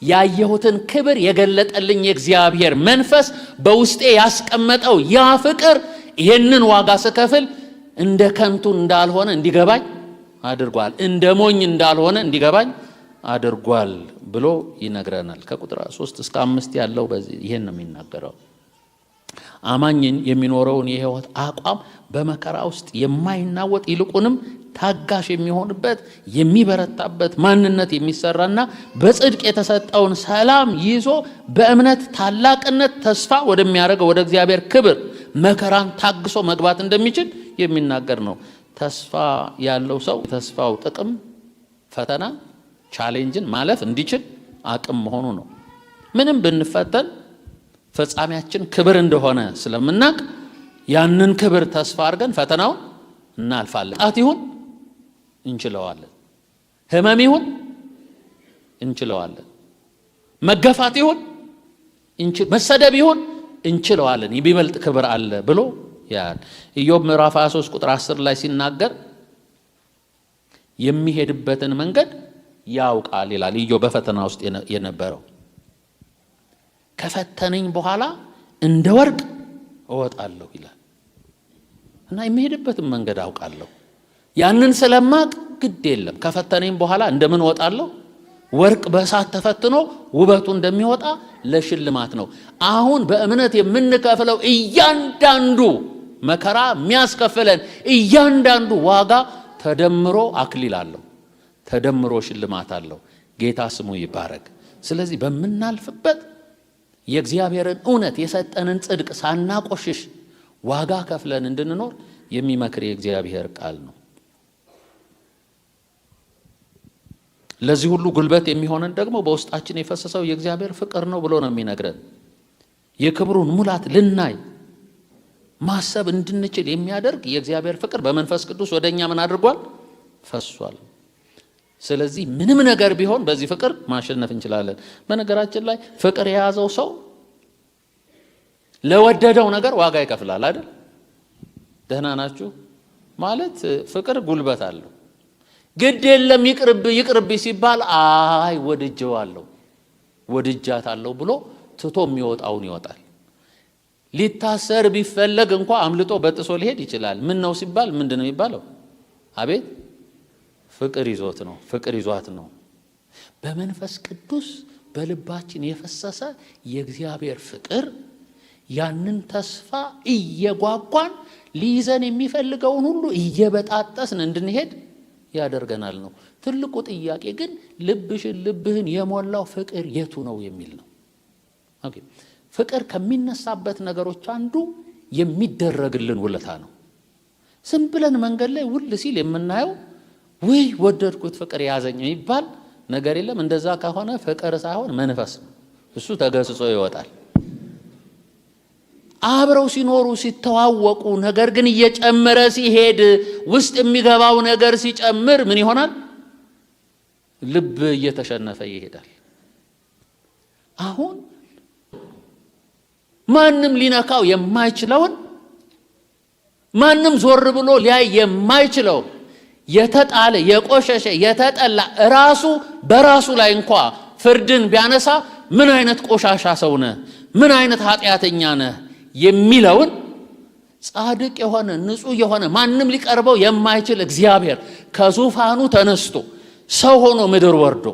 ያየሁትን ክብር የገለጠልኝ የእግዚአብሔር መንፈስ በውስጤ ያስቀመጠው ያ ፍቅር ይሄንን ዋጋ ስከፍል እንደ ከንቱ እንዳልሆነ እንዲገባኝ አድርጓል። እንደ ሞኝ እንዳልሆነ እንዲገባኝ አድርጓል ብሎ ይነግረናል። ከቁጥር 3 እስከ 5 ያለው በዚህ ይሄን ነው የሚናገረው። አማኝን የሚኖረውን የሕይወት አቋም በመከራ ውስጥ የማይናወጥ ይልቁንም ታጋሽ የሚሆንበት የሚበረታበት ማንነት የሚሰራና በጽድቅ የተሰጠውን ሰላም ይዞ በእምነት ታላቅነት ተስፋ ወደሚያደርገው ወደ እግዚአብሔር ክብር መከራን ታግሶ መግባት እንደሚችል የሚናገር ነው። ተስፋ ያለው ሰው ተስፋው ጥቅም ፈተና ቻሌንጅን ማለፍ እንዲችል አቅም መሆኑ ነው። ምንም ብንፈተን ፍጻሜያችን ክብር እንደሆነ ስለምናቅ ያንን ክብር ተስፋ አድርገን ፈተናውን እናልፋለን። ጣት ይሁን እንችለዋለን፣ ህመም ይሁን እንችለዋለን፣ መገፋት ይሁን መሰደብ ይሁን እንችለዋለን። የሚበልጥ ክብር አለ ብሎ ያል ኢዮብ ምዕራፍ 23 ቁጥር 10 ላይ ሲናገር የሚሄድበትን መንገድ ያውቃል ይላል። ኢዮብ በፈተና ውስጥ የነበረው ከፈተነኝ በኋላ እንደ ወርቅ እወጣለሁ ይላል። እና የሚሄድበትን መንገድ አውቃለሁ። ያንን ስለማቅ ግድ የለም ከፈተነኝ በኋላ እንደምን እወጣለሁ? ወርቅ በእሳት ተፈትኖ ውበቱ እንደሚወጣ ለሽልማት ነው። አሁን በእምነት የምንከፍለው እያንዳንዱ መከራ የሚያስከፍለን እያንዳንዱ ዋጋ ተደምሮ አክሊል አለው፣ ተደምሮ ሽልማት አለው። ጌታ ስሙ ይባረክ። ስለዚህ በምናልፍበት የእግዚአብሔርን እውነት የሰጠንን ጽድቅ ሳናቆሽሽ ዋጋ ከፍለን እንድንኖር የሚመክር የእግዚአብሔር ቃል ነው። ለዚህ ሁሉ ጉልበት የሚሆነን ደግሞ በውስጣችን የፈሰሰው የእግዚአብሔር ፍቅር ነው ብሎ ነው የሚነግረን። የክብሩን ሙላት ልናይ ማሰብ እንድንችል የሚያደርግ የእግዚአብሔር ፍቅር በመንፈስ ቅዱስ ወደኛ ምን አድርጓል? ፈሷል። ስለዚህ ምንም ነገር ቢሆን በዚህ ፍቅር ማሸነፍ እንችላለን። በነገራችን ላይ ፍቅር የያዘው ሰው ለወደደው ነገር ዋጋ ይከፍላል አይደል? ደህና ናችሁ ማለት ፍቅር ጉልበት አለው። ግድ የለም ይቅርብ ሲባል አይ ወድጄዋለሁ ወድጃታለሁ ብሎ ትቶ የሚወጣውን ይወጣል። ሊታሰር ቢፈለግ እንኳ አምልጦ በጥሶ ሊሄድ ይችላል። ምን ነው ሲባል ምንድነው የሚባለው? አቤት ፍቅር ይዞት ነው፣ ፍቅር ይዟት ነው። በመንፈስ ቅዱስ በልባችን የፈሰሰ የእግዚአብሔር ፍቅር ያንን ተስፋ እየጓጓን ሊይዘን የሚፈልገውን ሁሉ እየበጣጠስን እንድንሄድ ያደርገናል ነው። ትልቁ ጥያቄ ግን ልብህን የሞላው ፍቅር የቱ ነው የሚል ነው። ኦኬ ፍቅር ከሚነሳበት ነገሮች አንዱ የሚደረግልን ውለታ ነው። ዝም ብለን መንገድ ላይ ውል ሲል የምናየው ወይ ወደድኩት ፍቅር ያዘኝ የሚባል ነገር የለም። እንደዛ ከሆነ ፍቅር ሳይሆን መንፈስ ነው። እሱ ተገስጾ ይወጣል። አብረው ሲኖሩ ሲተዋወቁ ነገር ግን እየጨመረ ሲሄድ ውስጥ የሚገባው ነገር ሲጨምር ምን ይሆናል? ልብ እየተሸነፈ ይሄዳል። አሁን ማንም ሊነካው የማይችለውን ማንም ዞር ብሎ ሊያይ የማይችለው የተጣለ የቆሸሸ የተጠላ ራሱ በራሱ ላይ እንኳ ፍርድን ቢያነሳ ምን አይነት ቆሻሻ ሰው ነህ፣ ምን አይነት ኃጢአተኛ ነህ የሚለውን ጻድቅ የሆነ ንጹህ የሆነ ማንም ሊቀርበው የማይችል እግዚአብሔር ከዙፋኑ ተነስቶ ሰው ሆኖ ምድር ወርዶ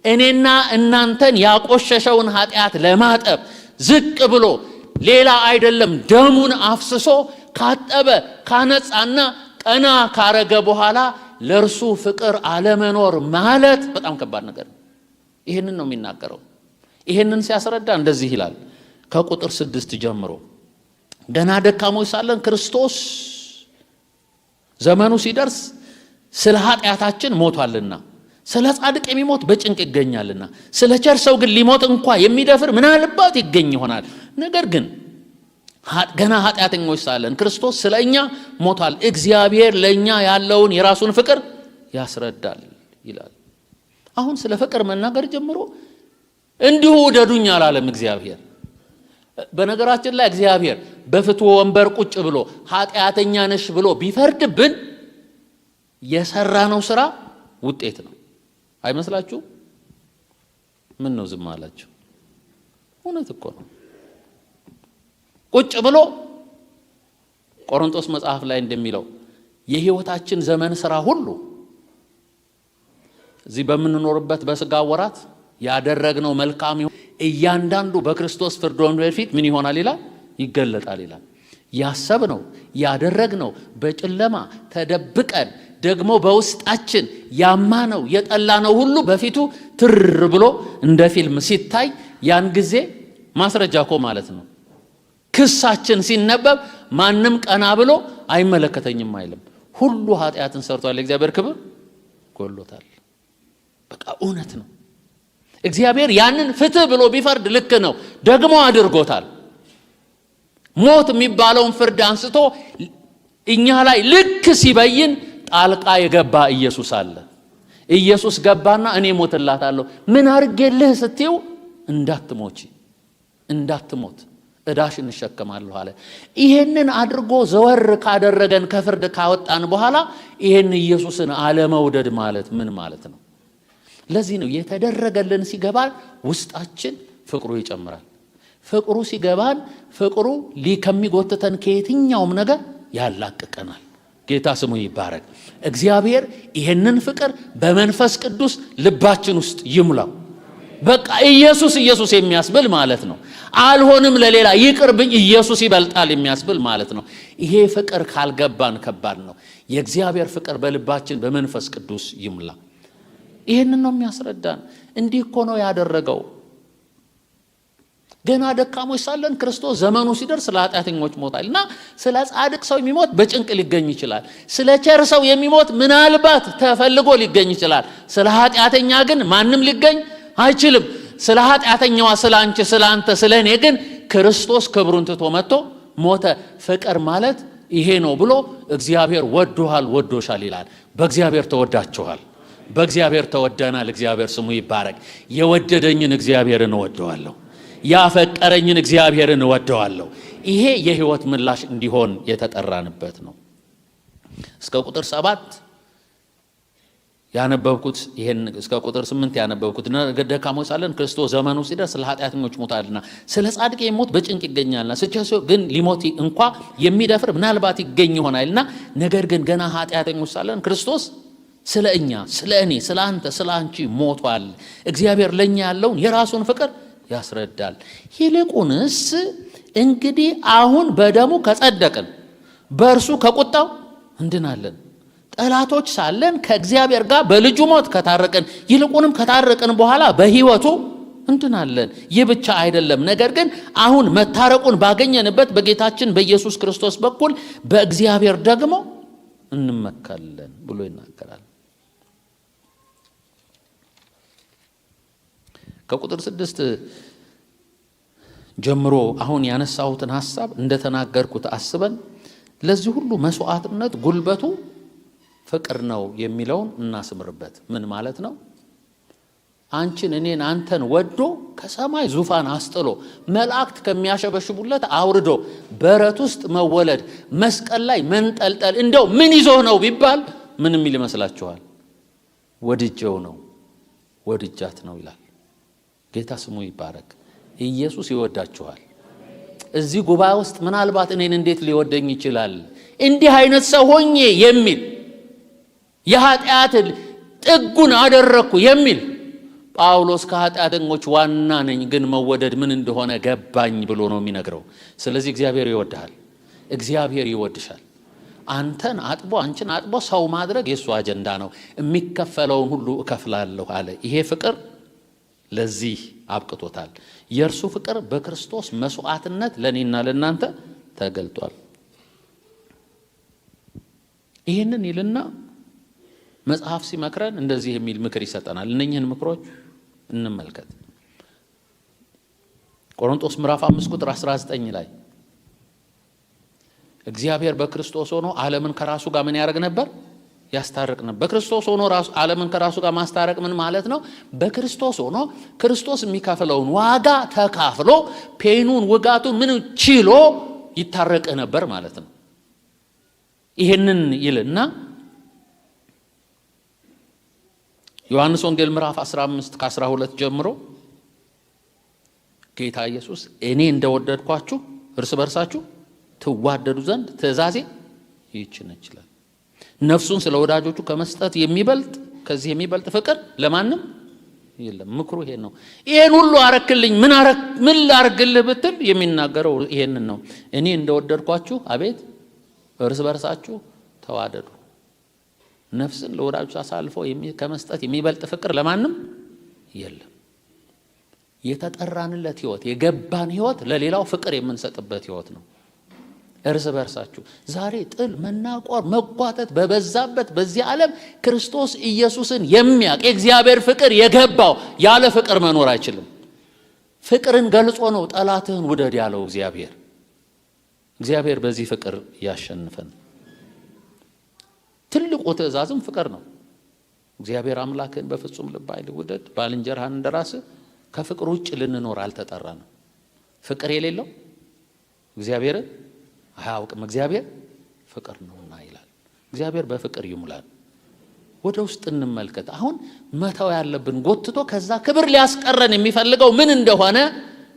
እኔና እናንተን ያቆሸሸውን ኃጢአት ለማጠብ ዝቅ ብሎ ሌላ አይደለም ደሙን አፍስሶ ካጠበ ካነጻና ቀና ካረገ በኋላ ለርሱ ፍቅር አለመኖር ማለት በጣም ከባድ ነገር ነው። ይሄንን ነው የሚናገረው። ይሄንን ሲያስረዳ እንደዚህ ይላል ከቁጥር 6 ጀምሮ ገና ደካሞች ሳለን ክርስቶስ ዘመኑ ሲደርስ ስለ ኃጢአታችን ሞቷልና ስለ ጻድቅ የሚሞት በጭንቅ ይገኛልና ስለ ቸር ሰው ግን ሊሞት እንኳ የሚደፍር ምናልባት ይገኝ ይሆናል። ነገር ግን ገና ኃጢአተኞች ሳለን ክርስቶስ ስለኛ ሞቷል። እግዚአብሔር ለኛ ያለውን የራሱን ፍቅር ያስረዳል ይላል። አሁን ስለ ፍቅር መናገር ጀምሮ እንዲሁ ውደዱኝ አላለም እግዚአብሔር። በነገራችን ላይ እግዚአብሔር በፍትወ ወንበር ቁጭ ብሎ ኃጢአተኛ ነሽ ብሎ ቢፈርድብን የሰራነው ስራ ውጤት ነው አይመስላችሁ? ምን ነው ዝም አላችሁ? እውነት እኮ ነው። ቁጭ ብሎ ቆሮንቶስ መጽሐፍ ላይ እንደሚለው የህይወታችን ዘመን ስራ ሁሉ እዚህ በምንኖርበት በስጋ ወራት ያደረግነው መልካም እያንዳንዱ በክርስቶስ ፍርድ ወንበር ፊት ምን ይሆናል ይላል? ይገለጣል ይላል። ያሰብነው ያደረግነው በጨለማ ተደብቀን ደግሞ በውስጣችን ያማነው የጠላነው ሁሉ በፊቱ ትር ብሎ እንደ ፊልም ሲታይ ያን ጊዜ ማስረጃ እኮ ማለት ነው። ክሳችን ሲነበብ ማንም ቀና ብሎ አይመለከተኝም አይልም። ሁሉ ኃጢአትን ሰርቷል፣ እግዚአብሔር ክብር ጎሎታል። በቃ እውነት ነው። እግዚአብሔር ያንን ፍትህ ብሎ ቢፈርድ ልክ ነው፣ ደግሞ አድርጎታል። ሞት የሚባለውን ፍርድ አንስቶ እኛ ላይ ልክ ሲበይን ጣልቃ የገባ ኢየሱስ አለ። ኢየሱስ ገባና እኔ ሞትላታለሁ። ምን አርጌልህ ስትዩ እንዳትሞት እዳሽን እሸከማለሁ አለ። ይሄንን አድርጎ ዘወር ካደረገን ከፍርድ ካወጣን በኋላ ይሄን ኢየሱስን አለመውደድ ማለት ምን ማለት ነው? ለዚህ ነው የተደረገልን ሲገባ ውስጣችን ፍቅሩ ይጨምራል። ፍቅሩ ሲገባን ፍቅሩ ከሚጎትተን ከየትኛውም ነገር ያላቅቀናል። ጌታ ስሙ ይባረክ። እግዚአብሔር ይሄንን ፍቅር በመንፈስ ቅዱስ ልባችን ውስጥ ይሙላው። በቃ ኢየሱስ ኢየሱስ የሚያስብል ማለት ነው። አልሆንም ለሌላ ይቅርብኝ ኢየሱስ ይበልጣል የሚያስብል ማለት ነው። ይሄ ፍቅር ካልገባን ከባድ ነው። የእግዚአብሔር ፍቅር በልባችን በመንፈስ ቅዱስ ይሙላ። ይሄንን ነው የሚያስረዳን። እንዲህ እኮ ነው ያደረገው። ገና ደካሞች ሳለን ክርስቶስ ዘመኑ ሲደርስ ስለ ኃጢአተኞች ሞታልና ስለ ጻድቅ ሰው የሚሞት በጭንቅ ሊገኝ ይችላል። ስለ ቸር ሰው የሚሞት ምናልባት ተፈልጎ ሊገኝ ይችላል። ስለ ኃጢአተኛ ግን ማንም ሊገኝ አይችልም። ስለ ኃጢአተኛዋ ስለ አንቺ ስለ አንተ ስለ እኔ ግን ክርስቶስ ክብሩን ትቶ መጥቶ ሞተ። ፍቅር ማለት ይሄ ነው ብሎ እግዚአብሔር ወዶሃል ወዶሻል ይላል። በእግዚአብሔር ተወዳችኋል፣ በእግዚአብሔር ተወደናል። እግዚአብሔር ስሙ ይባረክ። የወደደኝን እግዚአብሔርን እወደዋለሁ፣ ያፈቀረኝን እግዚአብሔርን እወደዋለሁ። ይሄ የህይወት ምላሽ እንዲሆን የተጠራንበት ነው። እስከ ቁጥር 7 ያነበብኩት ይሄን እስከ ቁጥር 8 ያነበብኩት ደካሞች ሳለን ክርስቶስ ዘመኑ ሲደርስ ስለ ኃጢአተኞች ሞታልና ስለ ጻድቅ የሚሞት በጭንቅ ይገኛልና ስቸሶ ግን ሊሞት እንኳ የሚደፍር ምናልባት ይገኝ ይሆናልና ነገር ግን ገና ኃጢአተኞች ሳለን ክርስቶስ ስለ እኛ ስለ እኔ ስለ አንተ ስለ አንቺ ሞቷል። እግዚአብሔር ለኛ ያለውን የራሱን ፍቅር ያስረዳል። ይልቁንስ እንግዲህ አሁን በደሙ ከጸደቅን በእርሱ ከቁጣው እንድናለን። ጠላቶች ሳለን ከእግዚአብሔር ጋር በልጁ ሞት ከታረቅን ይልቁንም ከታረቅን በኋላ በሕይወቱ እንድናለን። ይህ ብቻ አይደለም፣ ነገር ግን አሁን መታረቁን ባገኘንበት በጌታችን በኢየሱስ ክርስቶስ በኩል በእግዚአብሔር ደግሞ እንመካለን ብሎ ይናገራል። ከቁጥር 6 ጀምሮ አሁን ያነሳሁትን ሐሳብ እንደተናገርኩት አስበን ለዚህ ሁሉ መስዋዕትነት ጉልበቱ ፍቅር ነው የሚለውን እናስምርበት። ምን ማለት ነው? አንቺን እኔን አንተን ወዶ ከሰማይ ዙፋን አስጥሎ መላእክት ከሚያሸበሽቡለት አውርዶ በረት ውስጥ መወለድ መስቀል ላይ መንጠልጠል እንደው ምን ይዞ ነው ቢባል ምን የሚል ይመስላችኋል? ወድጄው ነው ወድጃት ነው ይላል። ጌታ ስሙ ይባረክ። ኢየሱስ ይወዳችኋል። እዚህ ጉባኤ ውስጥ ምናልባት እኔን እንዴት ሊወደኝ ይችላል እንዲህ አይነት ሰው ሆኜ የሚል የኃጢአት ጥጉን አደረኩ የሚል ጳውሎስ ከኃጢአተኞች ዋና ነኝ ግን መወደድ ምን እንደሆነ ገባኝ ብሎ ነው የሚነግረው። ስለዚህ እግዚአብሔር ይወድሃል፣ እግዚአብሔር ይወድሻል። አንተን አጥቦ አንቺን አጥቦ ሰው ማድረግ የሱ አጀንዳ ነው። የሚከፈለውን ሁሉ እከፍላለሁ አለ። ይሄ ፍቅር ለዚህ አብቅቶታል። የእርሱ ፍቅር በክርስቶስ መስዋዕትነት ለኔና ለናንተ ተገልጧል። ይሄንን ይልና መጽሐፍ ሲመክረን እንደዚህ የሚል ምክር ይሰጠናል። እነኚህን ምክሮች እንመልከት። ቆሮንቶስ ምዕራፍ 5 ቁጥር 19 ላይ እግዚአብሔር በክርስቶስ ሆኖ ዓለምን ከራሱ ጋር ምን ያደርግ ነበር? ያስታርቅ ነበር። በክርስቶስ ሆኖ ራሱ ዓለምን ከራሱ ጋር ማስታረቅ ምን ማለት ነው? በክርስቶስ ሆኖ ክርስቶስ የሚከፍለውን ዋጋ ተካፍሎ ፔኑን ውጋቱን ምን ችሎ ይታረቅ ነበር ማለት ነው። ይሄንን ይልና ዮሐንስ ወንጌል ምዕራፍ 15 ከ12 ጀምሮ ጌታ ኢየሱስ እኔ እንደወደድኳችሁ እርስ በርሳችሁ ትዋደዱ ዘንድ ትእዛዜ ይህች ነች ይላል። ነፍሱን ስለ ወዳጆቹ ከመስጠት የሚበልጥ ከዚህ የሚበልጥ ፍቅር ለማንም የለም። ምክሩ ይሄን ነው። ይሄን ሁሉ አረክልኝ ምን ላርግልህ ብትል የሚናገረው ይሄንን ነው። እኔ እንደወደድኳችሁ አቤት እርስ በርሳችሁ ተዋደዱ። ነፍስን ለወዳጆቹ አሳልፎ ከመስጠት የሚበልጥ ፍቅር ለማንም የለም። የተጠራንለት ህይወት የገባን ህይወት ለሌላው ፍቅር የምንሰጥበት ህይወት ነው። እርስ በርሳችሁ ዛሬ ጥል፣ መናቆር፣ መጓተት በበዛበት በዚህ ዓለም ክርስቶስ ኢየሱስን የሚያውቅ የእግዚአብሔር ፍቅር የገባው ያለ ፍቅር መኖር አይችልም። ፍቅርን ገልጾ ነው ጠላትህን ውደድ ያለው እግዚአብሔር። እግዚአብሔር በዚህ ፍቅር ያሸንፈን። ትልቁ ትእዛዝም ፍቅር ነው። እግዚአብሔር አምላክህን በፍጹም ልብ ኃይል ውደድ፣ ባልንጀራህን እንደራስህ። ከፍቅር ውጭ ልንኖር አልተጠራንም። ፍቅር የሌለው እግዚአብሔርን አያውቅም። እግዚአብሔር ፍቅር ነውና ይላል። እግዚአብሔር በፍቅር ይሙላል። ወደ ውስጥ እንመልከት። አሁን መተው ያለብን ጎትቶ ከዛ ክብር ሊያስቀረን የሚፈልገው ምን እንደሆነ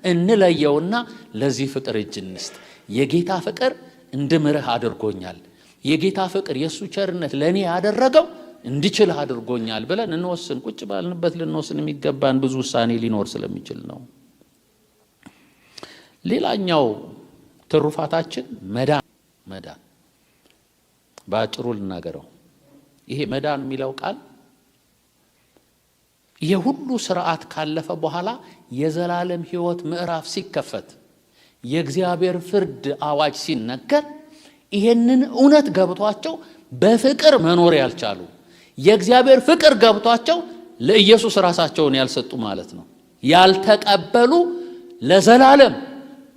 እንለየውና ለዚህ ፍቅር እጅ እንስጥ። የጌታ ፍቅር እንድምርህ አድርጎኛል፣ የጌታ ፍቅር የሱ ቸርነት ለኔ ያደረገው እንድችል አድርጎኛል ብለን እንወስን። ቁጭ ባልንበት ልንወስን የሚገባን ብዙ ውሳኔ ሊኖር ስለሚችል ነው። ሌላኛው ትሩፋታችን መዳን በአጭሩ ልናገረው። ይሄ መዳን የሚለው ቃል የሁሉ ስርዓት ካለፈ በኋላ የዘላለም ሕይወት ምዕራፍ ሲከፈት የእግዚአብሔር ፍርድ አዋጅ ሲነገር ይሄንን እውነት ገብቷቸው በፍቅር መኖር ያልቻሉ የእግዚአብሔር ፍቅር ገብቷቸው ለኢየሱስ ራሳቸውን ያልሰጡ ማለት ነው፣ ያልተቀበሉ ለዘላለም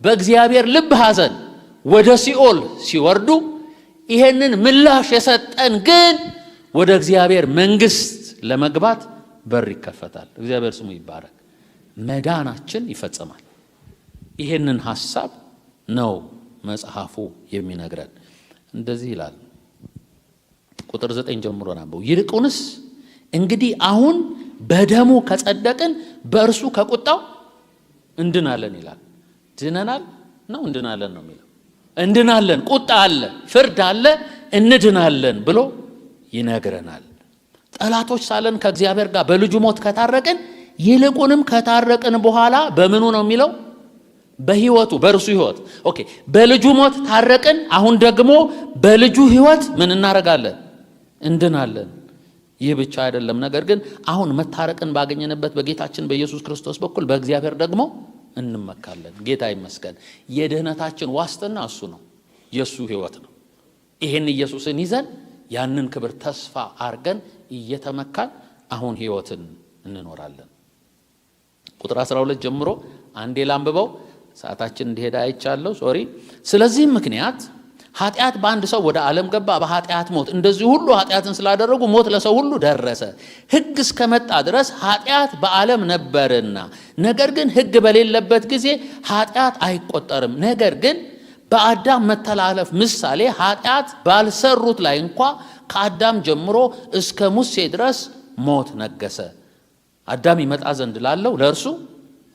በእግዚአብሔር ልብ ሐዘን ወደ ሲኦል ሲወርዱ ይሄንን ምላሽ የሰጠን ግን ወደ እግዚአብሔር መንግስት ለመግባት በር ይከፈታል። እግዚአብሔር ስሙ ይባረክ። መዳናችን ይፈጸማል። ይሄንን ሐሳብ ነው መጽሐፉ የሚነግረን። እንደዚህ ይላል ቁጥር 9 ጀምሮ ናበው። ይልቁንስ እንግዲህ አሁን በደሙ ከጸደቅን በእርሱ ከቁጣው እንድናለን ይላል። ድነናል ነው እንድናለን ነው የሚለው። እንድናለን፣ ቁጣ አለ፣ ፍርድ አለ፣ እንድናለን ብሎ ይነግረናል። ጠላቶች ሳለን ከእግዚአብሔር ጋር በልጁ ሞት ከታረቅን ይልቁንም ከታረቅን በኋላ በምኑ ነው የሚለው? በሕይወቱ፣ በእርሱ ሕይወት። ኦኬ፣ በልጁ ሞት ታረቅን። አሁን ደግሞ በልጁ ሕይወት ምን እናረጋለን? እንድናለን። ይህ ብቻ አይደለም፣ ነገር ግን አሁን መታረቅን ባገኘንበት በጌታችን በኢየሱስ ክርስቶስ በኩል በእግዚአብሔር ደግሞ እንመካለን። ጌታ ይመስገን። የድህነታችን ዋስትና እሱ ነው፣ የእሱ ሕይወት ነው። ይሄን ኢየሱስን ይዘን ያንን ክብር ተስፋ አርገን እየተመካን አሁን ሕይወትን እንኖራለን። ቁጥር 12 ጀምሮ አንዴ ላንብበው፣ ሰዓታችን እንዲሄድ አይቻለሁ። ሶሪ። ስለዚህም ምክንያት ኃጢአት በአንድ ሰው ወደ ዓለም ገባ፣ በኃጢአት ሞት፣ እንደዚህ ሁሉ ኃጢአትን ስላደረጉ ሞት ለሰው ሁሉ ደረሰ። ሕግ እስከመጣ ድረስ ኃጢአት በዓለም ነበርና፣ ነገር ግን ሕግ በሌለበት ጊዜ ኃጢአት አይቆጠርም። ነገር ግን በአዳም መተላለፍ ምሳሌ ኃጢአት ባልሰሩት ላይ እንኳ ከአዳም ጀምሮ እስከ ሙሴ ድረስ ሞት ነገሰ። አዳም ይመጣ ዘንድ ላለው ለእርሱ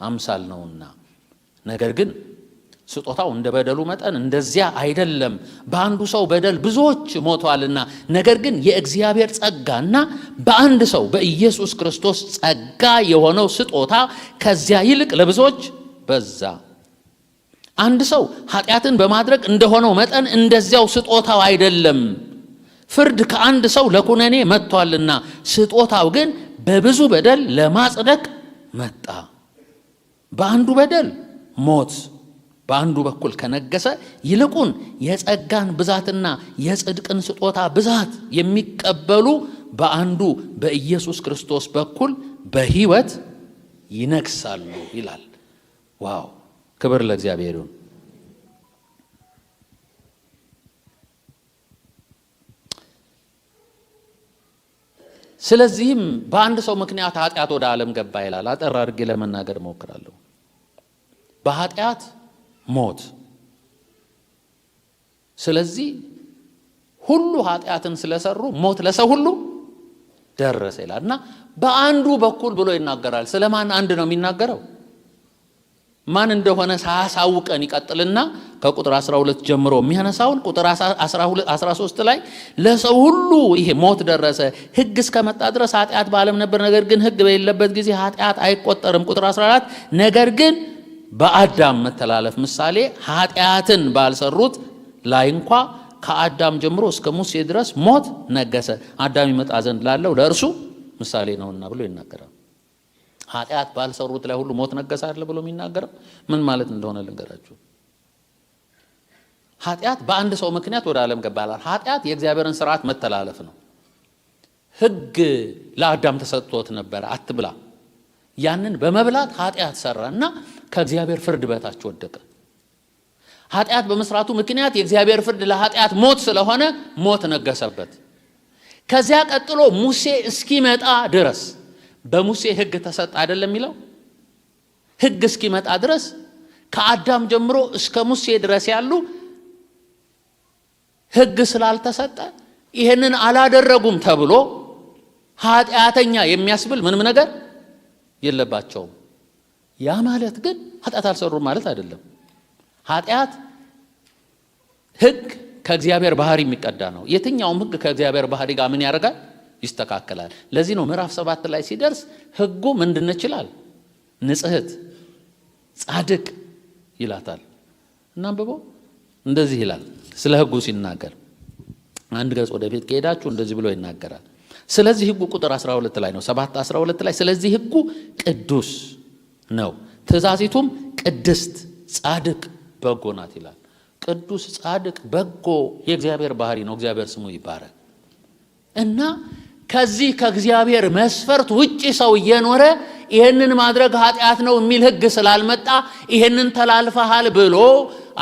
አምሳል ነውና። ነገር ግን ስጦታው እንደ በደሉ መጠን እንደዚያ አይደለም። በአንዱ ሰው በደል ብዙዎች ሞተዋልና፣ ነገር ግን የእግዚአብሔር ጸጋና በአንድ ሰው በኢየሱስ ክርስቶስ ጸጋ የሆነው ስጦታ ከዚያ ይልቅ ለብዙዎች በዛ። አንድ ሰው ኃጢአትን በማድረግ እንደሆነው መጠን እንደዚያው ስጦታው አይደለም። ፍርድ ከአንድ ሰው ለኩነኔ መጥቷልና፣ ስጦታው ግን በብዙ በደል ለማጽደቅ መጣ። በአንዱ በደል ሞት በአንዱ በኩል ከነገሰ፣ ይልቁን የጸጋን ብዛትና የጽድቅን ስጦታ ብዛት የሚቀበሉ በአንዱ በኢየሱስ ክርስቶስ በኩል በሕይወት ይነግሳሉ ይላል። ዋው! ክብር ለእግዚአብሔር ይሁን። ስለዚህም በአንድ ሰው ምክንያት ኃጢአት ወደ ዓለም ገባ ይላል። አጠር አድርጌ ለመናገር እሞክራለሁ። በኃጢአት ሞት፣ ስለዚህ ሁሉ ኃጢአትን ስለሰሩ ሞት ለሰው ሁሉ ደረሰ ይላል እና በአንዱ በኩል ብሎ ይናገራል። ስለማን አንድ ነው የሚናገረው? ማን እንደሆነ ሳያሳውቀን ይቀጥልና ከቁጥር 12 ጀምሮ የሚያነሳውን ቁጥር 13 ላይ ለሰው ሁሉ ይሄ ሞት ደረሰ፣ ሕግ እስከመጣ ድረስ ኃጢአት በዓለም ነበር፣ ነገር ግን ሕግ በሌለበት ጊዜ ኃጢአት አይቆጠርም። ቁጥር 14 ነገር ግን በአዳም መተላለፍ ምሳሌ ኃጢአትን ባልሰሩት ላይ እንኳ ከአዳም ጀምሮ እስከ ሙሴ ድረስ ሞት ነገሰ፣ አዳም ይመጣ ዘንድ ላለው ለእርሱ ምሳሌ ነውና ብሎ ይናገራል። ኃጢአት ባልሰሩት ላይ ሁሉ ሞት ነገሰ አይደል ብሎ የሚናገረው ምን ማለት እንደሆነ ልንገራችሁ። ኃጢአት በአንድ ሰው ምክንያት ወደ ዓለም ገባላል። ኃጢአት የእግዚአብሔርን ስርዓት መተላለፍ ነው። ሕግ ለአዳም ተሰጥቶት ነበር፣ አትብላ። ያንን በመብላት ኃጢአት ሰራና ከእግዚአብሔር ፍርድ በታች ወደቀ። ኃጢአት በመስራቱ ምክንያት የእግዚአብሔር ፍርድ ለኃጢአት ሞት ስለሆነ ሞት ነገሰበት። ከዚያ ቀጥሎ ሙሴ እስኪመጣ ድረስ በሙሴ ሕግ ተሰጠ አይደለም የሚለው? ሕግ እስኪመጣ ድረስ ከአዳም ጀምሮ እስከ ሙሴ ድረስ ያሉ ሕግ ስላልተሰጠ ይሄንን አላደረጉም ተብሎ ኃጢአተኛ የሚያስብል ምንም ነገር የለባቸውም። ያ ማለት ግን ኃጢአት አልሰሩም ማለት አይደለም። ኃጢአት ሕግ ከእግዚአብሔር ባህሪ የሚቀዳ ነው። የትኛውም ሕግ ከእግዚአብሔር ባህሪ ጋር ምን ያደርጋል? ይስተካከላል። ለዚህ ነው ምዕራፍ 7 ላይ ሲደርስ ሕጉ ምንድን ይችላል? ንጽሕት ጻድቅ ይላታል። እናንብበው። እንደዚህ ይላል ስለ ሕጉ ሲናገር አንድ ገጽ ወደፊት ከሄዳችሁ እንደዚህ ብሎ ይናገራል። ስለዚህ ሕጉ ቁጥር 12 ላይ ነው 7:12 ላይ ስለዚህ ሕጉ ቅዱስ ነው፣ ትእዛዚቱም ቅድስት፣ ጻድቅ፣ በጎ ናት ይላል። ቅዱስ፣ ጻድቅ፣ በጎ የእግዚአብሔር ባህሪ ነው። እግዚአብሔር ስሙ ይባረክ። እና ከዚህ ከእግዚአብሔር መስፈርት ውጪ ሰው እየኖረ ይሄንን ማድረግ ኃጢአት ነው የሚል ሕግ ስላልመጣ ይሄንን ተላልፈሃል ብሎ